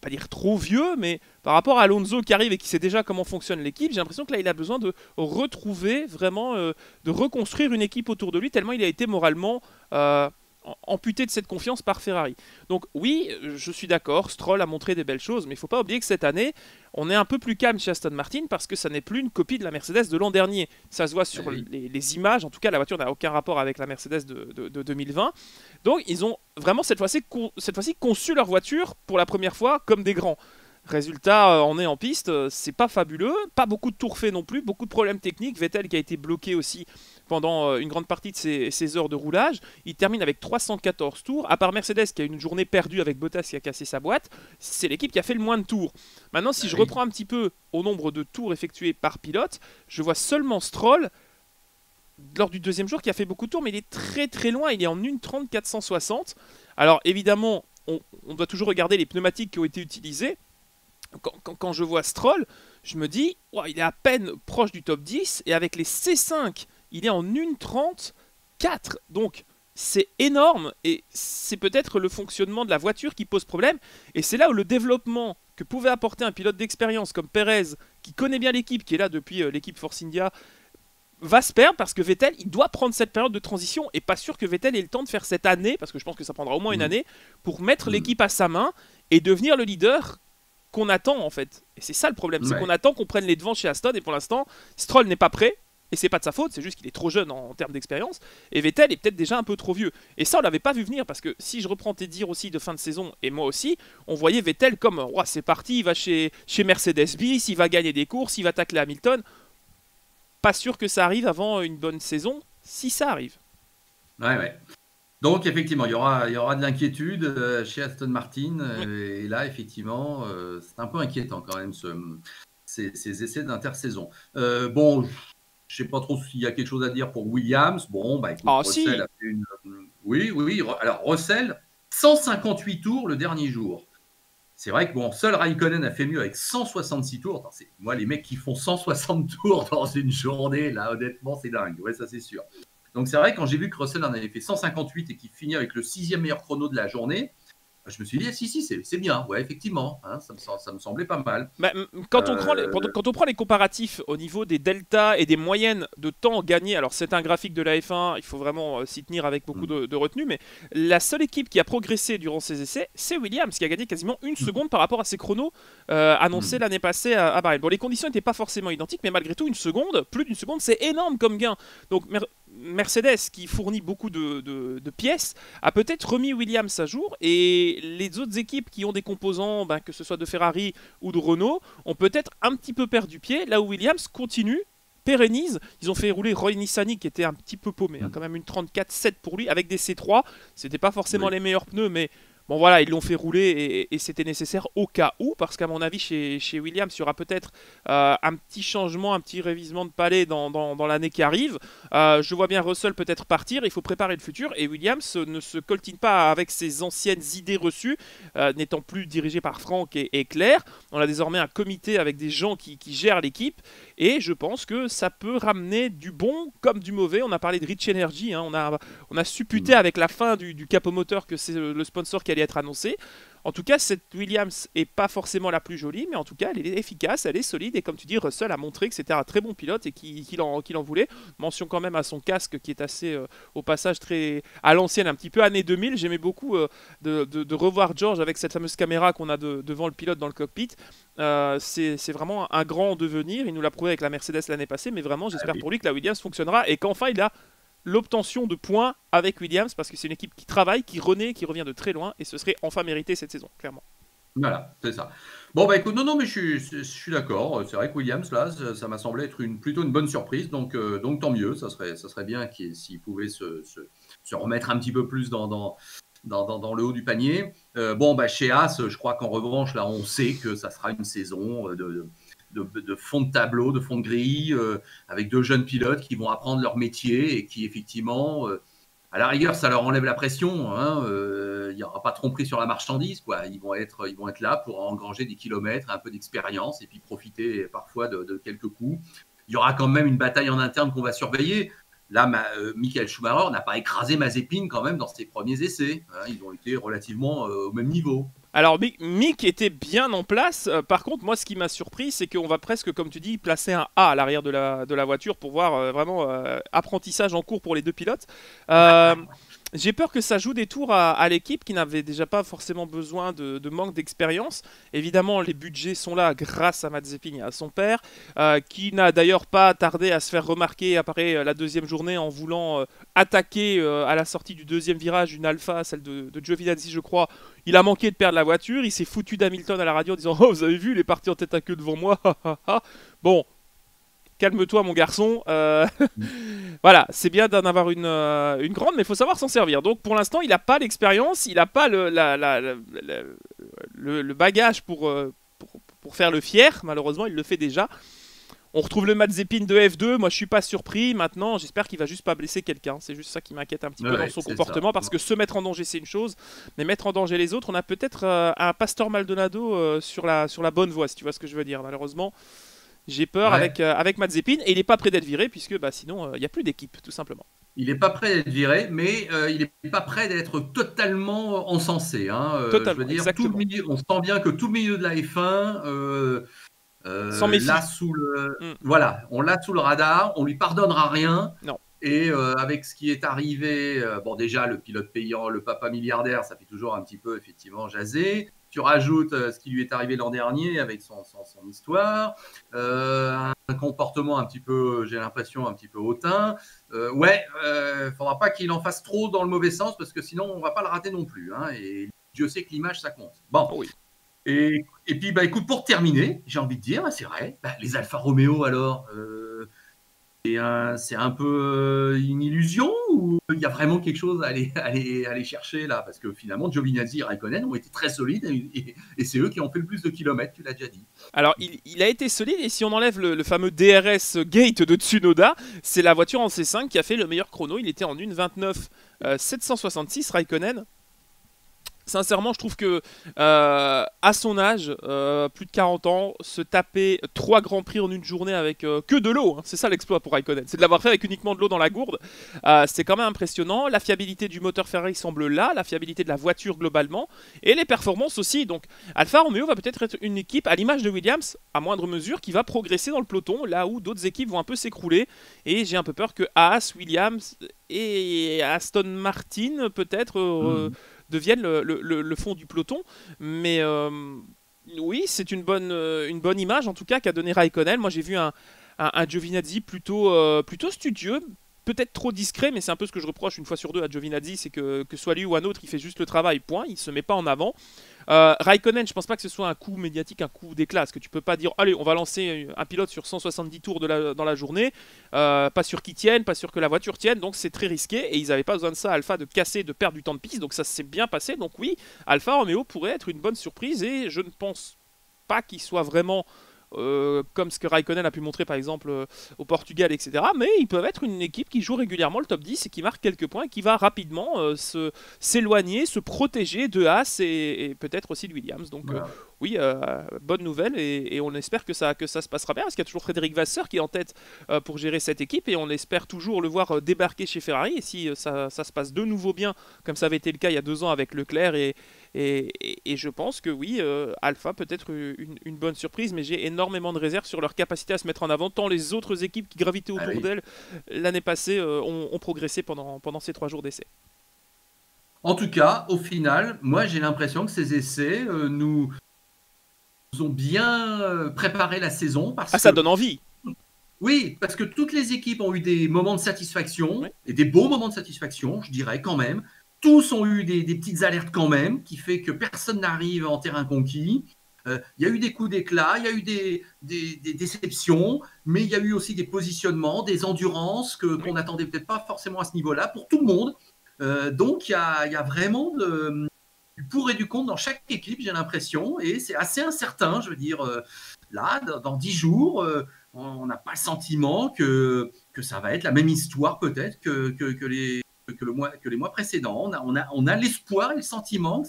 pas dire trop vieux, mais par rapport à Alonso qui arrive et qui sait déjà comment fonctionne l'équipe, j'ai l'impression que là, il a besoin de retrouver vraiment, de reconstruire une équipe autour de lui, tellement il a été moralement amputé de cette confiance par Ferrari. Donc oui, je suis d'accord, Stroll a montré des belles choses, mais il ne faut pas oublier que cette année, on est un peu plus calme chez Aston Martin parce que ça n'est plus une copie de la Mercedes de l'an dernier. Ça se voit sur les images, en tout cas la voiture n'a aucun rapport avec la Mercedes de 2020. Donc ils ont vraiment cette fois-ci conçu leur voiture pour la première fois comme des grands. Résultat, on est en piste, c'est pas fabuleux, pas beaucoup de tours faits non plus, beaucoup de problèmes techniques. Vettel qui a été bloqué aussi pendant une grande partie de ses heures de roulage. Il termine avec 314 tours. À part Mercedes qui a une journée perdue avec Bottas qui a cassé sa boîte, c'est l'équipe qui a fait le moins de tours. Maintenant, si je reprends un petit peu au nombre de tours effectués par pilote, je vois seulement Stroll lors du deuxième jour qui a fait beaucoup de tours, mais il est très très loin, il est en 1:30 460. Alors évidemment, on doit toujours regarder les pneumatiques qui ont été utilisées. Quand je vois Stroll, je me dis, wow, il est à peine proche du top 10, et avec les C5, il est en 1:34. Donc, c'est énorme, et c'est peut-être le fonctionnement de la voiture qui pose problème. Et c'est là où le développement que pouvait apporter un pilote d'expérience comme Perez, qui connaît bien l'équipe, qui est là depuis l'équipe Force India, va se perdre parce que Vettel, il doit prendre cette période de transition et pas sûr que Vettel ait le temps de faire cette année, parce que je pense que ça prendra au moins une année, pour mettre l'équipe à sa main et devenir le leader qu'on attend en fait. Et c'est ça le problème, c'est qu'on attend qu'on prenne les devants chez Aston et pour l'instant, Stroll n'est pas prêt. Et c'est pas de sa faute, c'est juste qu'il est trop jeune en termes d'expérience. Et Vettel est peut-être déjà un peu trop vieux. Et ça, on l'avait pas vu venir parce que si je reprends tes dires aussi de fin de saison, et moi aussi, on voyait Vettel comme oh, c'est parti, il va chez Mercedes bis, il va gagner des courses, il va tacler Hamilton. Pas sûr que ça arrive avant une bonne saison, si ça arrive. Ouais. Donc, effectivement, il y aura de l'inquiétude chez Aston Martin. Et là, effectivement, c'est un peu inquiétant quand même, ces essais d'intersaison. Bon, je ne sais pas trop s'il y a quelque chose à dire pour Williams. Bon, bah écoute, Russell a fait une. Oui. Alors, Russell, 158 tours le dernier jour. C'est vrai que bon, seul Raikkonen a fait mieux avec 166 tours. Moi, les mecs qui font 160 tours dans une journée, là, honnêtement, c'est dingue. Ouais, ça, c'est sûr. Donc, c'est vrai, quand j'ai vu que Russell en avait fait 158 et qu'il finit avec le 6e meilleur chrono de la journée, je me suis dit, si, c'est bien. Ouais, effectivement, hein, ça me semblait pas mal. Bah, quand on prend les comparatifs au niveau des deltas et des moyennes de temps gagnés, alors c'est un graphique de la F1, il faut vraiment s'y tenir avec beaucoup de retenue, mais la seule équipe qui a progressé durant ces essais, c'est Williams, qui a gagné quasiment une seconde par rapport à ses chronos annoncés l'année passée à Bahreïn. Bon, les conditions n'étaient pas forcément identiques, mais malgré tout, une seconde, plus d'une seconde, c'est énorme comme gain. Donc Mercedes, qui fournit beaucoup de pièces, a peut-être remis Williams à jour, et les autres équipes qui ont des composants, que ce soit de Ferrari ou de Renault, ont peut-être un petit peu perdu pied, là où Williams continue, pérennise. Ils ont fait rouler Roy Nissany, qui était un petit peu paumé, quand même une 34-7 pour lui, avec des C3. C'était pas forcément les meilleurs pneus, mais bon voilà, ils l'ont fait rouler et c'était nécessaire au cas où, parce qu'à mon avis, chez Williams, il y aura peut-être un petit changement, un petit révisement de palais dans l'année qui arrive. Je vois bien Russell peut-être partir, il faut préparer le futur, et Williams ne se coltine pas avec ses anciennes idées reçues, n'étant plus dirigé par Franck et Claire. On a désormais un comité avec des gens qui gèrent l'équipe, et je pense que ça peut ramener du bon comme du mauvais. On a parlé de Rich Energy, hein, on a supputé avec la fin du capot moteur que c'est le sponsor qui allait être annoncé. En tout cas, cette Williams est pas forcément la plus jolie, mais en tout cas, elle est efficace, elle est solide, et comme tu dis, Russell a montré que c'était un très bon pilote et qu'il en voulait. Mention quand même à son casque qui est assez, au passage, très à l'ancienne, un petit peu années 2000. J'aimais beaucoup de revoir George avec cette fameuse caméra qu'on a devant le pilote dans le cockpit. C'est vraiment un grand devenir. Il nous l'a prouvé avec la Mercedes l'année passée, mais vraiment, j'espère pour lui que la Williams fonctionnera et qu'enfin il a l'obtention de points avec Williams, parce que c'est une équipe qui travaille, qui renaît, qui revient de très loin, et ce serait enfin mérité cette saison, clairement. Voilà, c'est ça. Bon, bah écoute, non, mais je suis d'accord. C'est vrai que Williams, là, ça m'a semblé être plutôt une bonne surprise, donc tant mieux. Ça serait bien s'il pouvait se remettre un petit peu plus dans le haut du panier. Bon, bah chez As, je crois qu'en revanche, là, on sait que ça sera une saison de fond de tableau, de fond de grille, avec 2 jeunes pilotes qui vont apprendre leur métier et qui, effectivement, à la rigueur, ça leur enlève la pression. Il n'y aura pas de tromperie sur la marchandise, quoi. Ils vont être là pour engranger des kilomètres, un peu d'expérience et puis profiter parfois de quelques coups. Il y aura quand même une bataille en interne qu'on va surveiller. Là, Michael Schumacher n'a pas écrasé Mazepin quand même dans ses premiers essais. Ils ont été relativement au même niveau. Alors Mick était bien en place. Par contre, moi, ce qui m'a surpris, c'est qu'on va presque, comme tu dis, placer un A à l'arrière de la voiture pour voir vraiment apprentissage en cours pour les 2 pilotes. J'ai peur que ça joue des tours à l'équipe qui n'avait déjà pas forcément besoin de manque d'expérience. Évidemment, les budgets sont là grâce à Mazepin et à son père, qui n'a d'ailleurs pas tardé à se faire remarquer après la 2e journée en voulant attaquer à la sortie du 2e virage une Alpha, celle de Giovinazzi, je crois. Il a manqué de perdre la voiture, il s'est foutu d'Hamilton à la radio en disant « Oh, vous avez vu, il est parti en tête à queue devant moi. » Bon, calme-toi mon garçon. Voilà, c'est bien d'en avoir une grande, mais il faut savoir s'en servir. Donc pour l'instant, il n'a pas l'expérience, il n'a pas le bagage pour faire le fier. Malheureusement, il le fait déjà. On retrouve le Mazepin de F2. Moi, je suis pas surpris. Maintenant, j'espère qu'il va juste pas blesser quelqu'un. C'est juste ça qui m'inquiète un petit peu dans son comportement, parce que se mettre en danger, c'est une chose, mais mettre en danger les autres, on a peut-être un Pastor Maldonado sur la bonne voie, si tu vois ce que je veux dire. Malheureusement, j'ai peur avec Mazepin, et il n'est pas prêt d'être viré, puisque sinon, il n'y a plus d'équipe, tout simplement. Il n'est pas prêt d'être viré, mais il n'est pas prêt d'être totalement encensé. Totalement, je veux dire, exactement. on sent bien que tout le milieu de la F1 Sans méfier. Là, voilà, on l'a sous le radar, on lui pardonnera rien. Non. Et avec ce qui est arrivé, bon déjà le pilote payant, le papa milliardaire, ça fait toujours un petit peu effectivement jaser. Tu rajoutes ce qui lui est arrivé l'an dernier avec son histoire, un comportement un petit peu, j'ai l'impression, un petit peu hautain. Faudra pas qu'il en fasse trop dans le mauvais sens parce que sinon on va pas le rater non plus. Hein, et Dieu sait que l'image ça compte. Bon. Oh oui. Et puis bah écoute, pour terminer, j'ai envie de dire, c'est vrai, les Alfa Romeo alors. C'est un peu une illusion ou il y a vraiment quelque chose à aller chercher là? Parce que finalement, Giovinazzi et Raikkonen ont été très solides et c'est eux qui ont fait le plus de kilomètres, tu l'as déjà dit. Alors, il a été solide, et si on enlève le fameux DRS Gate de Tsunoda, c'est la voiture en C5 qui a fait le meilleur chrono. Il était en 1,29 766, Raikkonen. Sincèrement, je trouve que à son âge, plus de 40 ans, se taper 3 grands prix en une journée avec que de l'eau, hein, c'est ça l'exploit pour Raikkonen, c'est de l'avoir fait avec uniquement de l'eau dans la gourde. C'est quand même impressionnant. La fiabilité du moteur Ferrari semble là, la fiabilité de la voiture globalement, et les performances aussi. Donc Alfa Romeo va peut-être être une équipe, à l'image de Williams, à moindre mesure, qui va progresser dans le peloton, là où d'autres équipes vont un peu s'écrouler. Et j'ai un peu peur que Haas, Williams et Aston Martin peut-être deviennent le fond du peloton. Mais oui, c'est une bonne image en tout cas qu'a donné Raikkonen. Moi j'ai vu un Giovinazzi plutôt studieux, peut-être trop discret, mais c'est un peu ce que je reproche une fois sur deux à Giovinazzi, c'est que soit lui ou un autre, il fait juste le travail, point, il se met pas en avant. Raikkonen, je pense pas que ce soit un coup médiatique, un coup d'éclat, parce que tu peux pas dire allez, on va lancer un pilote sur 170 tours dans la journée, pas sûr qu'il tienne, pas sûr que la voiture tienne, donc c'est très risqué, et ils avaient pas besoin de ça, Alpha, de casser, de perdre du temps de piste, donc ça s'est bien passé. Donc oui, Alfa Romeo pourrait être une bonne surprise, et je ne pense pas qu'il soit vraiment comme ce que Raikkonen a pu montrer par exemple au Portugal, etc. Mais ils peuvent être une équipe qui joue régulièrement le top 10 et qui marque quelques points et qui va rapidement s'éloigner, se protéger de Haas et peut-être aussi de Williams. Donc Voilà. oui, bonne nouvelle, et on espère que ça se passera bien, parce qu'il y a toujours Frédéric Vasseur qui est en tête pour gérer cette équipe, et on espère toujours le voir débarquer chez Ferrari. Et si ça se passe de nouveau bien, comme ça avait été le cas il y a 2 ans avec Leclerc, et je pense que oui, Alpha peut être une bonne surprise, mais j'ai énormément de réserves sur leur capacité à se mettre en avant, tant les autres équipes qui gravitaient autour d'elles l'année passée ont progressé pendant ces 3 jours d'essai. En tout cas, au final, moi j'ai l'impression que ces essais nous ont bien préparé la saison. Parce ça que, donne envie. Oui, parce que toutes les équipes ont eu des moments de satisfaction, Ouais. et des beaux moments de satisfaction, je dirais quand même. Tous ont eu des petites alertes quand même, qui fait que personne n'arrive en terrain conquis. Il y a eu des coups d'éclat, il y a eu des déceptions, mais il y a eu aussi des positionnements, des endurances qu'on n'attendait peut-être pas forcément à ce niveau-là pour tout le monde. Donc il y a vraiment du pour et du contre dans chaque équipe, j'ai l'impression, et c'est assez incertain. Je veux dire, là, dans 10 jours, on n'a pas le sentiment que ça va être la même histoire peut-être que les mois précédents. On a l'espoir et le sentiment que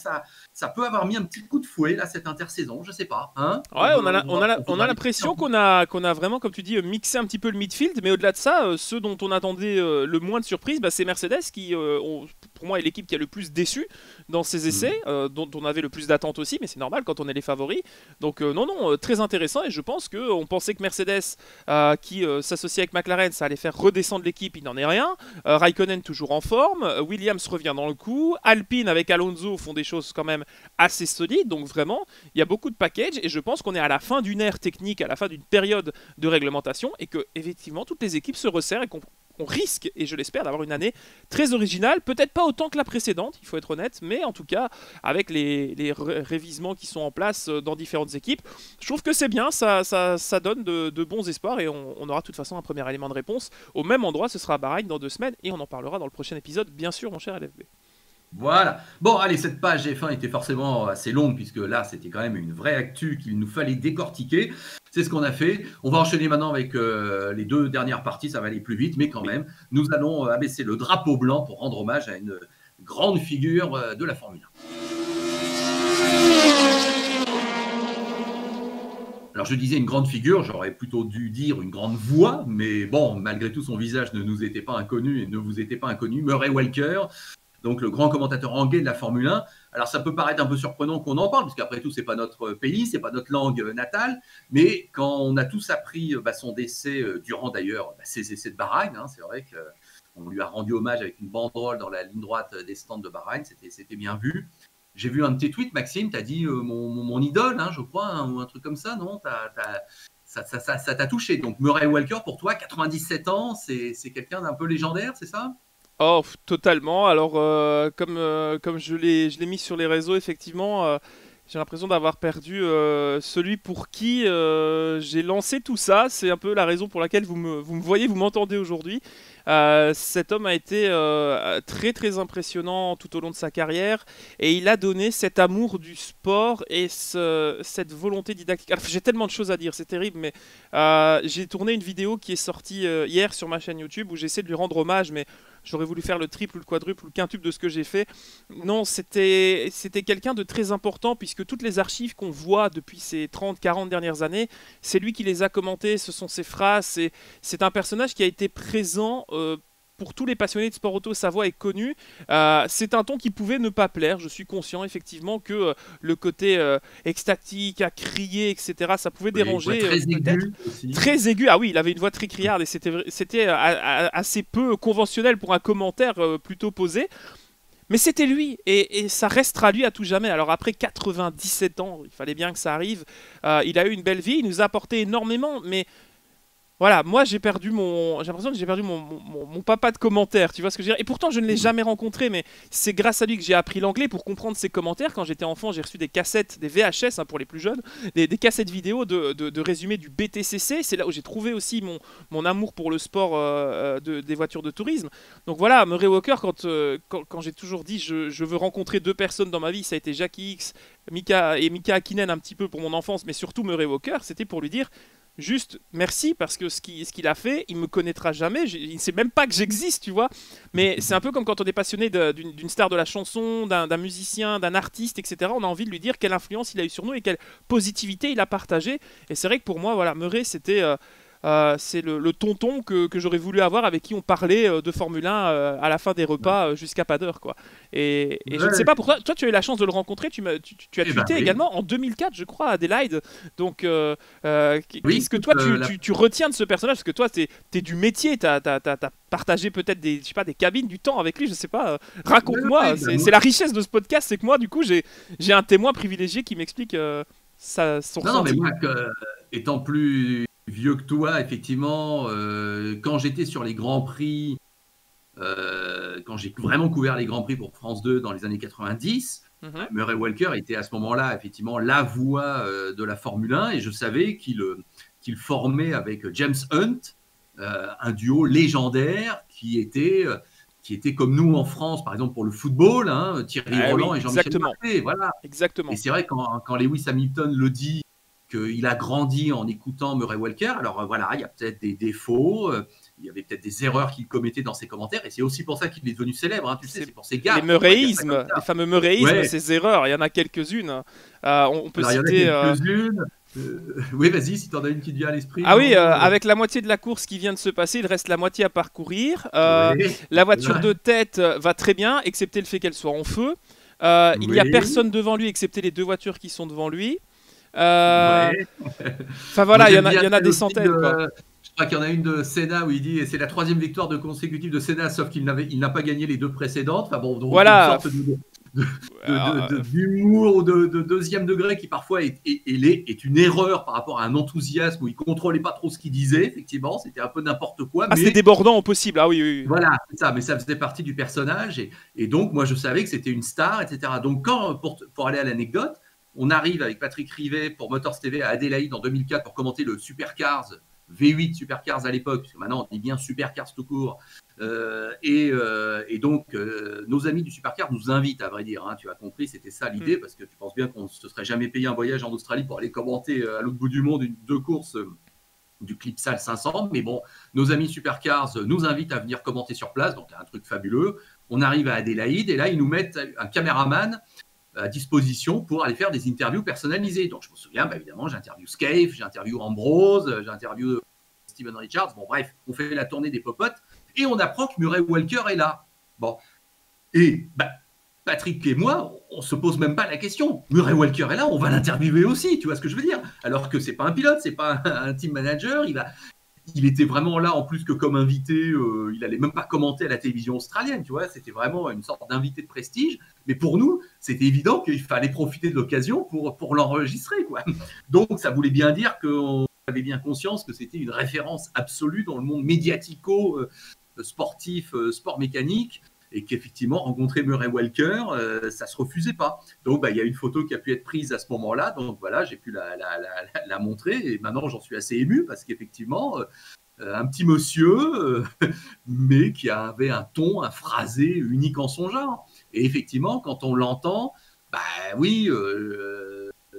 ça peut avoir mis un petit coup de fouet là, cette intersaison, je sais pas. Hein, Ouais, on a l'impression qu'on a vraiment, comme tu dis, mixé un petit peu le midfield, mais au-delà de ça, ceux dont on attendait le moins de surprise, c'est Mercedes qui, pour moi, est l'équipe qui a le plus déçu dans ces essais, dont on avait le plus d'attentes aussi, mais c'est normal quand on est les favoris. Donc non, très intéressant, et je pense qu'on pensait que Mercedes, qui s'associe avec McLaren, ça allait faire redescendre l'équipe, il n'en est rien. Raikkonen toujours en forme, Williams revient dans le coup, Alpine avec Alonso font des choses quand même assez solides, donc vraiment, il y a beaucoup de package, et je pense qu'on est à la fin d'une ère technique, à la fin d'une période de réglementation, et que effectivement toutes les équipes se resserrent et qu'on risque, et je l'espère, d'avoir une année très originale, peut-être pas autant que la précédente, il faut être honnête, mais en tout cas avec les révisements qui sont en place dans différentes équipes, je trouve que c'est bien, ça donne de bons espoirs, et on aura de toute façon un premier élément de réponse au même endroit, ce sera à Bahreïn dans 2 semaines, et on en parlera dans le prochain épisode, bien sûr, mon cher LFB. Voilà. Bon, allez, cette page F1 était forcément assez longue, puisque là, c'était quand même une vraie actu qu'il nous fallait décortiquer. C'est ce qu'on a fait. On va enchaîner maintenant avec les 2 dernières parties, ça va aller plus vite, mais quand même, nous allons abaisser le drapeau blanc pour rendre hommage à une grande figure de la Formule 1. Alors, je disais une grande figure, j'aurais plutôt dû dire une grande voix, mais bon, malgré tout, son visage ne nous était pas inconnu et ne vous était pas inconnu. Murray Walker, donc le grand commentateur anglais de la Formule 1. Alors ça peut paraître un peu surprenant qu'on en parle, parce qu'après tout, c'est pas notre pays, c'est pas notre langue natale, mais quand on a tous appris son décès, durant d'ailleurs ses essais de Bahreïn, hein, c'est vrai qu'on lui a rendu hommage avec une banderole dans la ligne droite des stands de Bahreïn, c'était bien vu. J'ai vu un de tes tweets, Maxime, tu as dit mon idole, hein, je crois, hein, ou un truc comme ça, non? Ça t'a touché. Donc Murray Walker, pour toi, 97 ans, c'est quelqu'un d'un peu légendaire, c'est ça? Oh, totalement. Alors, comme je l'ai mis sur les réseaux, effectivement, j'ai l'impression d'avoir perdu celui pour qui j'ai lancé tout ça. C'est un peu la raison pour laquelle vous me voyez, vous m'entendez aujourd'hui. Cet homme a été très très impressionnant tout au long de sa carrière et il a donné cet amour du sport et cette volonté didactique. Alors, j'ai tellement de choses à dire, c'est terrible, mais j'ai tourné une vidéo qui est sortie hier sur ma chaîne YouTube où j'essaie de lui rendre hommage, mais j'aurais voulu faire le triple ou le quadruple ou le quintuple de ce que j'ai fait. Non, c'était quelqu'un de très important puisque toutes les archives qu'on voit depuis ces 30-40 dernières années, c'est lui qui les a commentées, ce sont ses phrases, c'est un personnage qui a été présent pour tous les passionnés de sport auto. Sa voix est connue. C'est un ton qui pouvait ne pas plaire. Je suis conscient effectivement que le côté extatique, à crier, etc., ça pouvait déranger. Très peut-être. aigu aussi. Très aigu. Ah oui, il avait une voix très criarde et c'était assez peu conventionnel pour un commentaire plutôt posé. Mais c'était lui, et ça restera lui à tout jamais. Alors après 97 ans, il fallait bien que ça arrive. Il a eu une belle vie, il nous a apporté énormément, mais voilà, moi j'ai l'impression que j'ai perdu mon papa de commentaires, tu vois ce que je veux dire. Et pourtant je ne l'ai jamais rencontré, mais c'est grâce à lui que j'ai appris l'anglais pour comprendre ses commentaires. Quand j'étais enfant, j'ai reçu des cassettes, des VHS hein, pour les plus jeunes, des cassettes vidéo de résumés du BTCC. C'est là où j'ai trouvé aussi mon amour pour le sport des voitures de tourisme. Donc voilà, Murray Walker, quand j'ai toujours dit je veux rencontrer deux personnes dans ma vie, ça a été Jackie X, Mika Hakkinen un petit peu pour mon enfance, mais surtout Murray Walker, c'était pour lui dire juste merci parce que ce qu'il a fait, il me connaîtra jamais, il ne sait même pas que j'existe, tu vois. Mais c'est un peu comme quand on est passionné d'une star de la chanson, d'un musicien, d'un artiste, etc. On a envie de lui dire quelle influence il a eu sur nous et quelle positivité il a partagé. Et c'est vrai que pour moi, voilà, Murray, c'est le tonton que j'aurais voulu avoir avec qui on parlait de Formule 1 à la fin des repas jusqu'à pas d'heure, quoi. Et je ne sais pas pourquoi. Toi, tu as eu la chance de le rencontrer. Tu as tweeté également en 2004, je crois, à Adelaide. Donc, qu'est-ce que toi, tu retiens de ce personnage? Parce que toi, t'es du métier. T'as partagé peut-être des cabines, du temps avec lui. Je sais pas. Raconte-moi. C'est la richesse de ce podcast. C'est que moi, du coup, j'ai un témoin privilégié qui m'explique son ressenti. Non, mais moi, étant plus vieux que toi, effectivement, quand j'étais sur les Grands Prix, quand j'ai vraiment couvert les Grands Prix pour France 2 dans les années 90, Murray Walker était à ce moment-là, effectivement, la voix de la Formule 1 et je savais qu'il formait avec James Hunt un duo légendaire qui était comme nous en France, par exemple pour le football, hein, Thierry Roland et Jean-Michel Marquet. Voilà. Exactement. Et c'est vrai, quand Lewis Hamilton le dit, qu'il a grandi en écoutant Murray Walker. Alors voilà, il y a peut-être des défauts, il y avait peut-être des erreurs qu'il commettait dans ses commentaires, et c'est aussi pour ça qu'il est devenu célèbre, hein, tu sais, c'est pour ses gaffes. Les Murrayismes, les fameux Murrayismes, ces erreurs, il y en a quelques-unes. On peut citer... Il y en a quelques-unes. Oui, vas-y, si tu en as une qui te vient à l'esprit. Ah oui, avec la moitié de la course qui vient de se passer, il reste la moitié à parcourir. La voiture de tête va très bien, excepté le fait qu'elle soit en feu. Il n'y a personne devant lui, excepté les deux voitures qui sont devant lui. Enfin voilà, il y en a des centaines. Je crois qu'il y en a une de Senna où il dit c'est la 3e victoire consécutive de Senna, sauf qu'il n'a pas gagné les 2 précédentes. Enfin bon, donc voilà. Une sorte d'humour ou de deuxième degré qui parfois est une erreur par rapport à un enthousiasme où il contrôlait pas trop ce qu'il disait. Effectivement, c'était un peu n'importe quoi. Ah, c'était débordant au possible. Ah oui. Voilà, c'est ça. Mais ça faisait partie du personnage et donc moi je savais que c'était une star, etc. Donc pour aller à l'anecdote. On arrive avec Patrick Rivet pour Motors TV à Adélaïde en 2004 pour commenter le Supercars, V8 Supercars à l'époque, parce que maintenant on dit bien Supercars tout court. Et donc, nos amis du Supercars nous invitent, à vrai dire. Hein, tu as compris, c'était ça l'idée, parce que tu penses bien qu'on ne se serait jamais payé un voyage en Australie pour aller commenter à l'autre bout du monde deux courses du Clipsal 500. Mais bon, nos amis Supercars nous invitent à venir commenter sur place, donc un truc fabuleux. On arrive à Adélaïde et là, ils nous mettent un caméraman à disposition pour aller faire des interviews personnalisées. Donc, je me souviens, évidemment, j'interviewe Scaife, j'interviewe Ambrose, j'interviewe Steven Richards. Bon, bref, on fait la tournée des popotes et on apprend que Murray Walker est là. Bon, Et Patrick et moi, on se pose même pas la question. Murray Walker est là, on va l'interviewer aussi, tu vois ce que je veux dire? Alors que c'est pas un pilote, c'est pas un team manager, il était vraiment là en plus que comme invité, il allait même pas commenter à la télévision australienne, tu vois, c'était vraiment une sorte d'invité de prestige. Mais pour nous, c'était évident qu'il fallait profiter de l'occasion pour l'enregistrer, quoi. Donc ça voulait bien dire qu'on avait bien conscience que c'était une référence absolue dans le monde médiatico sportif, sport mécanique, et qu'effectivement, rencontrer Murray Walker, ça se refusait pas. Donc, il y a une photo qui a pu être prise à ce moment-là. Donc, voilà, j'ai pu la montrer. Et maintenant, j'en suis assez ému parce qu'effectivement, un petit monsieur, mais qui avait un ton, un phrasé unique en son genre. Et effectivement, quand on l'entend, oui,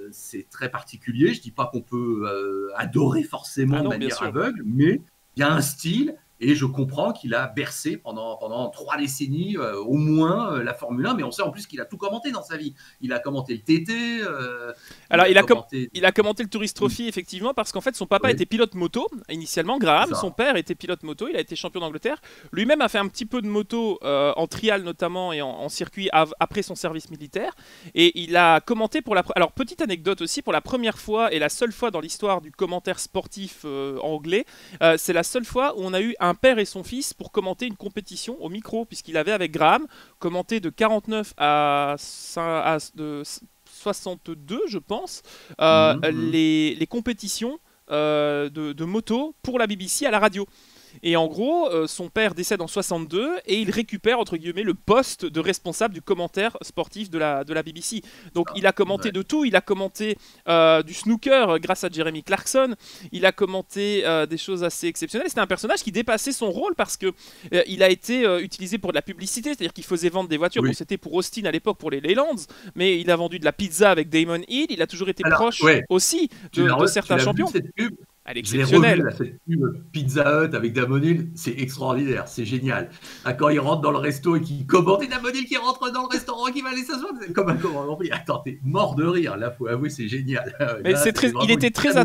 c'est très particulier. Je ne dis pas qu'on peut adorer forcément de manière aveugle, mais il y a un style. Et je comprends qu'il a bercé pendant 3 décennies au moins la Formule 1, mais on sait en plus qu'il a tout commenté dans sa vie. Il a commenté le TT. Alors, il a commenté le Tourist Trophy, effectivement, parce qu'en fait, son papa était pilote moto, initialement, Graham. Son père était pilote moto, il a été champion d'Angleterre. Lui-même a fait un petit peu de moto, en trial notamment, et en circuit après son service militaire. Et il a commenté Alors, petite anecdote aussi, pour la première fois et la seule fois dans l'histoire du commentaire sportif anglais, c'est la seule fois où on a eu un père et son fils pour commenter une compétition au micro, puisqu'il avait avec Graham commenté de 49 à 62, je pense, les compétitions de moto pour la BBC à la radio. Et en gros, son père décède en 62 et il récupère entre guillemets le poste de responsable du commentaire sportif de la BBC. Donc il a commenté de tout, il a commenté du snooker grâce à Jeremy Clarkson, il a commenté des choses assez exceptionnelles. C'était un personnage qui dépassait son rôle parce que il a été utilisé pour de la publicité, c'est-à-dire qu'il faisait vendre des voitures. Bon, c'était pour Austin à l'époque pour les Leylands, mais il a vendu de la pizza avec Damon Hill, il a toujours été proche aussi de certains champions. Elle est exceptionnelle. Cette pub Pizza Hut avec Damon Hill, c'est extraordinaire, c'est génial. Quand il rentre dans le resto et qu'il commande, et Damon Hill qui rentre dans le restaurant, qui va aller s'asseoir, c'est comme un commandant. Attends, t'es mort de rire, là, faut avouer, c'est génial. Mais là, il était très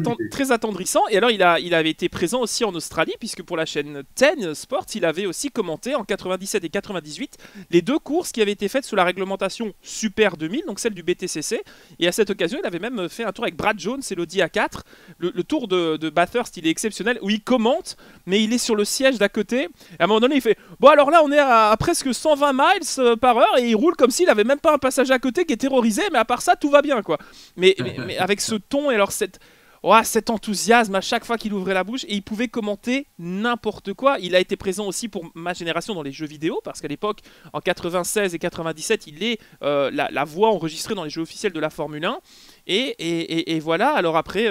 attendrissant, et alors il avait été présent aussi en Australie, puisque pour la chaîne 10 Sports, il avait aussi commenté en 97 et 98 les 2 courses qui avaient été faites sous la réglementation Super 2000, donc celle du BTCC, et à cette occasion, il avait même fait un tour avec Brad Jones et l'Audi A4, le tour de Bathurst, il est exceptionnel, où il commente, mais il est sur le siège d'à côté. Et à un moment donné, il fait bon, alors là, on est à presque 120 miles par heure, et il roule comme s'il avait même pas un passager à côté qui est terrorisé, mais à part ça, tout va bien, quoi. Mais avec ce ton et alors cet enthousiasme à chaque fois qu'il ouvrait la bouche, et il pouvait commenter n'importe quoi. Il a été présent aussi pour ma génération dans les jeux vidéo, parce qu'à l'époque, en 96 et 97, il est la voix enregistrée dans les jeux officiels de la Formule 1. Et voilà, alors après...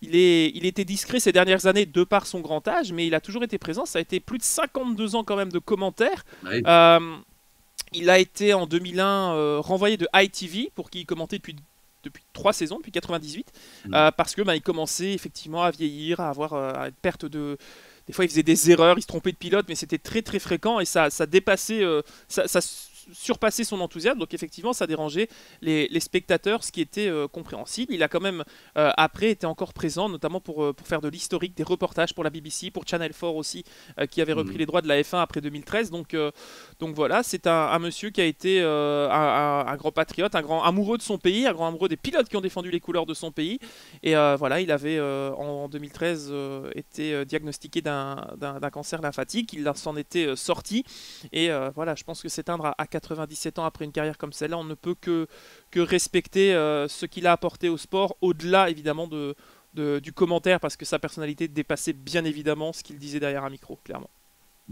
Il était discret ces dernières années de par son grand âge, mais il a toujours été présent. Ça a été plus de 52 ans quand même de commentaires. Oui. Il a été en 2001 renvoyé de ITV pour qu'il commentait depuis 3 saisons, depuis 98, parce que il commençait effectivement à vieillir, à avoir une perte de... Des fois, il faisait des erreurs, il se trompait de pilote, mais c'était très très fréquent et ça dépassait... ça surpasser son enthousiasme, donc effectivement ça dérangeait les spectateurs, ce qui était compréhensible. Il a quand même après été encore présent, notamment pour faire de l'historique, des reportages pour la BBC, pour Channel 4 aussi, qui avait repris les droits de la F1 après 2013. Donc voilà, c'est un monsieur qui a été un grand patriote, un grand amoureux de son pays, un grand amoureux des pilotes qui ont défendu les couleurs de son pays. Et voilà, il avait en 2013 été diagnostiqué d'un cancer lymphatique. Il s'en était sorti et voilà, je pense que s'éteindre à 97 ans après une carrière comme celle-là, on ne peut que respecter ce qu'il a apporté au sport, au-delà évidemment du commentaire, parce que sa personnalité dépassait bien évidemment ce qu'il disait derrière un micro, clairement.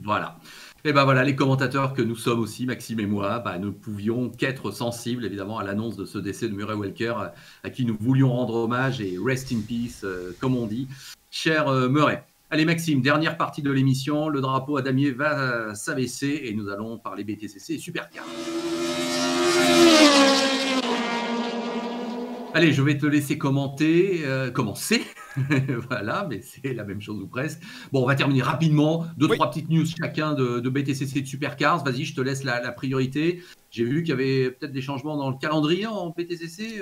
Voilà. Et voilà, les commentateurs que nous sommes aussi, Maxime et moi, ne pouvions qu'être sensibles évidemment à l'annonce de ce décès de Murray Walker, à qui nous voulions rendre hommage et rest in peace, comme on dit. Cher Murray. Allez Maxime, dernière partie de l'émission, le drapeau à damier va s'abaisser et nous allons parler BTCC et Supercar. Allez, je vais te laisser commencer. Voilà, mais c'est la même chose ou presque. Bon, on va terminer rapidement. 2-3 petites news chacun de BTCC et de Supercars. Vas-y, je te laisse la priorité. J'ai vu qu'il y avait peut-être des changements dans le calendrier en BTCC.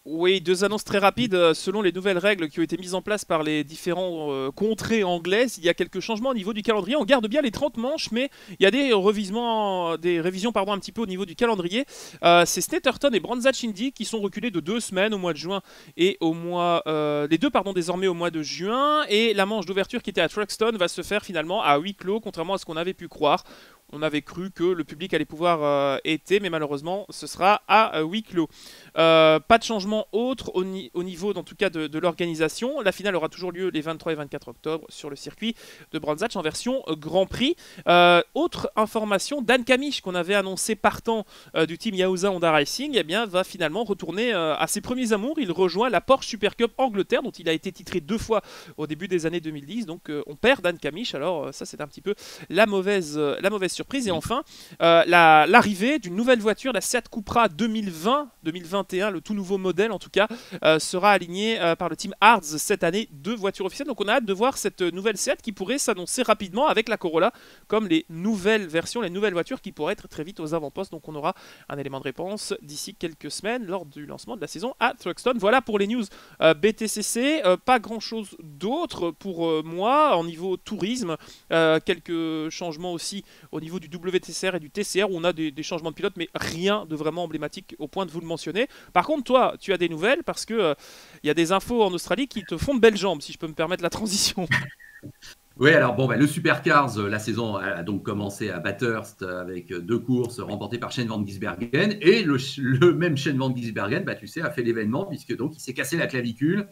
Oui, deux annonces très rapides. Selon les nouvelles règles qui ont été mises en place par les différents contrées anglaises, il y a quelques changements au niveau du calendrier. On garde bien les 30 manches, mais il y a des révisions pardon, un petit peu au niveau du calendrier. C'est Snetterton et Branzach Indy qui sont reculés de 2 semaines au mois de juin et les deux pardon, désormais au mois de juin. Et la manche d'ouverture qui était à Truxton va se faire finalement à huis clos, contrairement à ce qu'on avait pu croire. On avait cru que le public allait pouvoir aider, mais malheureusement, ce sera à huis clos. Pas de changement autre au niveau, en tout cas, de l'organisation. La finale aura toujours lieu les 23 et 24 octobre sur le circuit de Branzach en version Grand Prix. Autre information, Dan Camich, qu'on avait annoncé partant du team Yauza Honda Racing, eh bien, va finalement retourner à ses premiers amours. Il rejoint la Porsche Super Cup Angleterre, dont il a été titré 2 fois au début des années 2010. Donc, on perd Dan Camich. Alors, ça, c'est un petit peu la mauvaise surprise. Et enfin, l'arrivée d'une nouvelle voiture, la Seat Cupra 2021, le tout nouveau modèle en tout cas, sera aligné par le team Hards cette année, 2 voitures officielles. Donc on a hâte de voir cette nouvelle Seat qui pourrait s'annoncer rapidement avec la Corolla comme les nouvelles versions, les nouvelles voitures qui pourraient être très vite aux avant-postes. Donc on aura un élément de réponse d'ici quelques semaines lors du lancement de la saison à Thruxton. Voilà pour les news BTCC. Pas grand chose d'autre pour moi en niveau tourisme. Quelques changements aussi au niveau du WTCR et du TCR où on a des changements de pilote, mais rien de vraiment emblématique au point de vous le mentionner. Par contre, toi, tu as des nouvelles parce que y a des infos en Australie qui te font de belles jambes, si je peux me permettre la transition. Oui, alors bon, le Supercars, la saison a donc commencé à Bathurst avec 2 courses remportées par Shane Van Gisbergen. Et le même Shane Van Gisbergen, tu sais, a fait l'événement puisque donc il s'est cassé la clavicule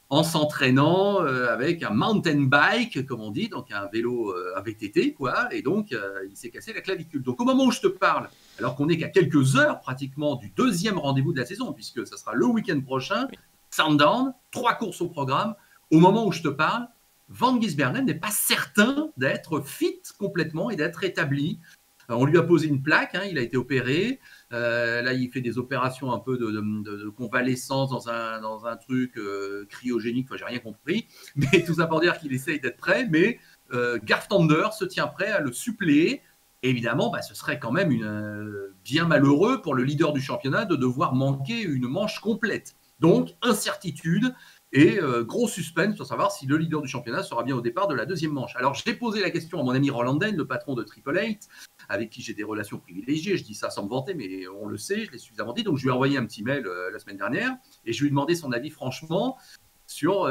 en s'entraînant avec un mountain bike, comme on dit, donc un vélo, un VTT, quoi. Et donc, il s'est cassé la clavicule. Donc, au moment où je te parle, alors qu'on n'est qu'à quelques heures pratiquement du deuxième rendez-vous de la saison, puisque ça sera le week-end prochain, Sandown, 3 courses au programme. Au moment où je te parle, Van Gisbergen n'est pas certain d'être fit complètement et d'être établi. On lui a posé une plaque, il a été opéré. Là, il fait des opérations un peu de convalescence dans un truc cryogénique. Enfin, j'ai rien compris. Mais tout ça pour dire qu'il essaye d'être prêt. Mais Garth Tander se tient prêt à le suppléer. Et évidemment, ce serait quand même bien malheureux pour le leader du championnat de devoir manquer une manche complète. Donc, incertitude. Et gros suspense pour savoir si le leader du championnat sera bien au départ de la deuxième manche. Alors, j'ai posé la question à mon ami Roland Den, le patron de Triple Eight, avec qui j'ai des relations privilégiées. Je dis ça sans me vanter, mais on le sait, je l'ai suffisamment dit. Donc, je lui ai envoyé un petit mail la semaine dernière et je lui ai demandé son avis franchement sur,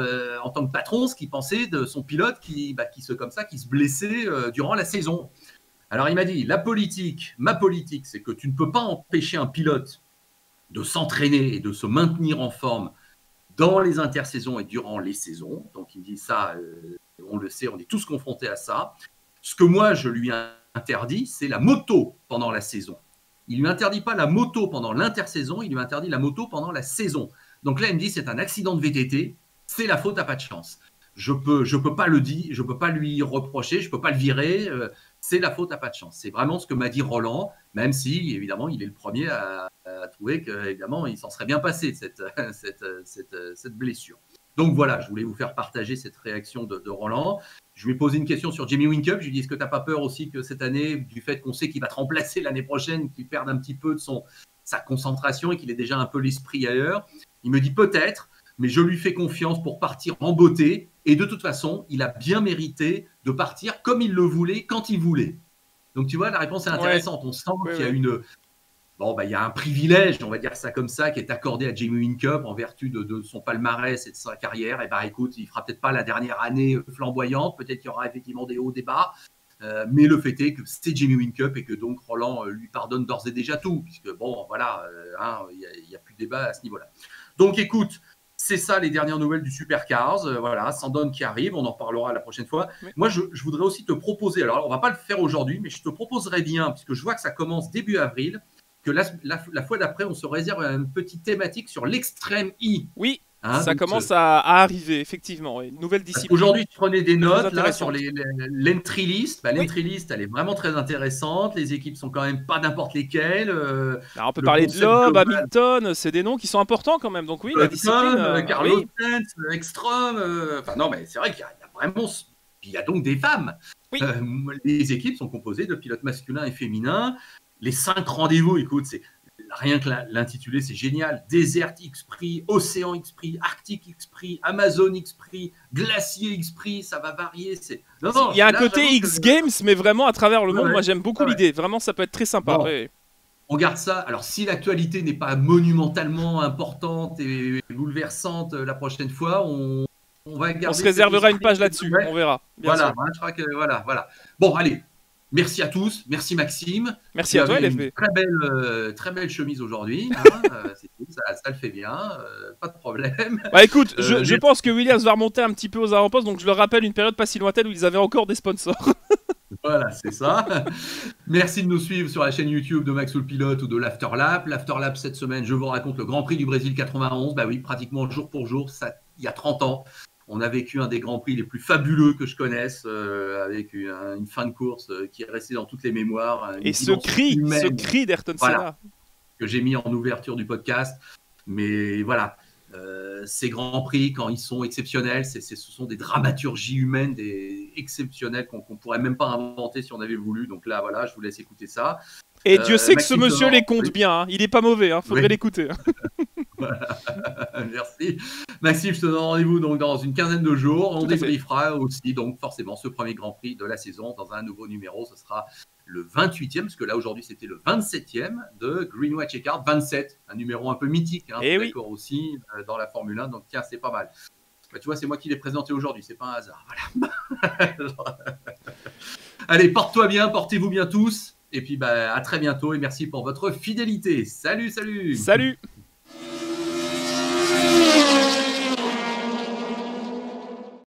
en tant que patron, ce qu'il pensait de son pilote qui se blessait durant la saison. Alors, il m'a dit, ma politique, c'est que tu ne peux pas empêcher un pilote de s'entraîner et de se maintenir en forme dans les intersaisons et durant les saisons. Donc, il me dit ça, on le sait, on est tous confrontés à ça. Ce que moi, je lui interdis, c'est la moto pendant la saison. Il ne lui interdit pas la moto pendant l'intersaison, il lui interdit la moto pendant la saison. Donc là, il me dit, c'est un accident de VTT, c'est la faute à pas de chance. Je peux pas le dire, je peux pas lui reprocher, je peux pas le virer, c'est la faute à pas de chance. C'est vraiment ce que m'a dit Roland, même si, évidemment, il est le premier à trouver qu'évidemment, il s'en serait bien passé cette blessure. Donc voilà, je voulais vous faire partager cette réaction de Roland. Je lui ai posé une question sur Jamie Whincup. Je lui ai dit, est-ce que tu n'as pas peur aussi que cette année, du fait qu'on sait qu'il va te remplacer l'année prochaine, qu'il perde un petit peu de sa concentration et qu'il ait déjà un peu l'esprit ailleurs? Il me dit peut-être, mais je lui fais confiance pour partir en beauté. Et de toute façon, il a bien mérité de partir comme il le voulait, quand il voulait. Donc tu vois, la réponse est intéressante. Ouais. On sent qu'il y a il y a un privilège, on va dire ça comme ça, qui est accordé à Jamie Whincup en vertu de son palmarès et de sa carrière. Et écoute, il fera peut-être pas la dernière année flamboyante, peut-être qu'il y aura effectivement des hauts, des bas, mais le fait est que c'est Jamie Whincup et que donc Roland lui pardonne d'ores et déjà tout, puisque il n'y a plus de débat à ce niveau-là. Donc écoute, c'est ça les dernières nouvelles du Supercars. Sandown qui arrive, on en parlera la prochaine fois. Oui. Moi, je voudrais aussi te proposer, alors on ne va pas le faire aujourd'hui, mais je te proposerais bien, puisque je vois que ça commence début avril, que la fois d'après, on se réserve une petite thématique sur l'extrême E. Oui, ça commence à arriver, effectivement. Une nouvelle discipline. Aujourd'hui, tu prenais des notes là, sur l'entry list. L'entry list, elle est vraiment très intéressante. Les équipes sont quand même pas n'importe lesquelles. Alors, on peut parler de Loeb, Hamilton, c'est des noms qui sont importants quand même. Donc oui, la discipline. Carlos Sainz, Ekstrom. Non, mais c'est vrai qu'il y a vraiment... Il y a donc des femmes. Oui. Les équipes sont composées de pilotes masculins et féminins. Les 5 rendez-vous, écoute, c'est rien que l'intitulé, c'est génial. Desert X-Prix, Océan X-Prix, Arctique X-Prix, Amazon X-Prix, Glacier X-Prix, ça va varier. Il y a un côté X Games, mais vraiment à travers le monde. Moi, j'aime beaucoup l'idée. Vraiment, ça peut être très sympa. Bon. On garde ça. Alors, si l'actualité n'est pas monumentalement importante et bouleversante la prochaine fois, on va garder. On se réservera une page là-dessus. On verra. Voilà, je crois que voilà. Bon, allez. Merci à tous. Merci Maxime. Merci à toi, LFB. Très belle chemise aujourd'hui. Ça le fait bien. Pas de problème. Bah écoute, je pense que Williams va remonter un petit peu aux avant-postes. Donc, je le rappelle, une période pas si lointaine où ils avaient encore des sponsors. Voilà, c'est ça. Merci de nous suivre sur la chaîne YouTube de Max le Pilote ou de l'Afterlap. L'Afterlap, cette semaine, je vous raconte le Grand Prix du Brésil 91. Bah oui, pratiquement jour pour jour, ça, il y a 30 ans. On a vécu un des Grands Prix les plus fabuleux que je connaisse, avec une fin de course qui est restée dans toutes les mémoires. Et ce cri d'Ayrton Senna. Que j'ai mis en ouverture du podcast. Mais voilà. Ces grands prix, quand ils sont exceptionnels, ce sont des dramaturgies humaines exceptionnelles qu'on ne pourrait même pas inventer si on avait voulu. Donc là, voilà, je vous laisse écouter ça. Et Dieu sait que ce monsieur les compte bien. Hein. Il n'est pas mauvais, faudrait l'écouter. Voilà. Merci. Maxime, je te donne rendez-vous donc dans une quinzaine de jours. On débriefera aussi donc forcément ce premier Grand Prix de la saison dans un nouveau numéro. Ce sera le 28e, parce que là aujourd'hui c'était le 27e de Greenway Checkout. 27, un numéro un peu mythique, d'accord aussi dans la Formule 1. Donc tiens, c'est pas mal. Bah, tu vois, c'est moi qui l'ai présenté aujourd'hui, c'est pas un hasard. Voilà. Allez, porte-toi bien, portez-vous bien tous. Et puis à très bientôt et merci pour votre fidélité. Salut. Salut.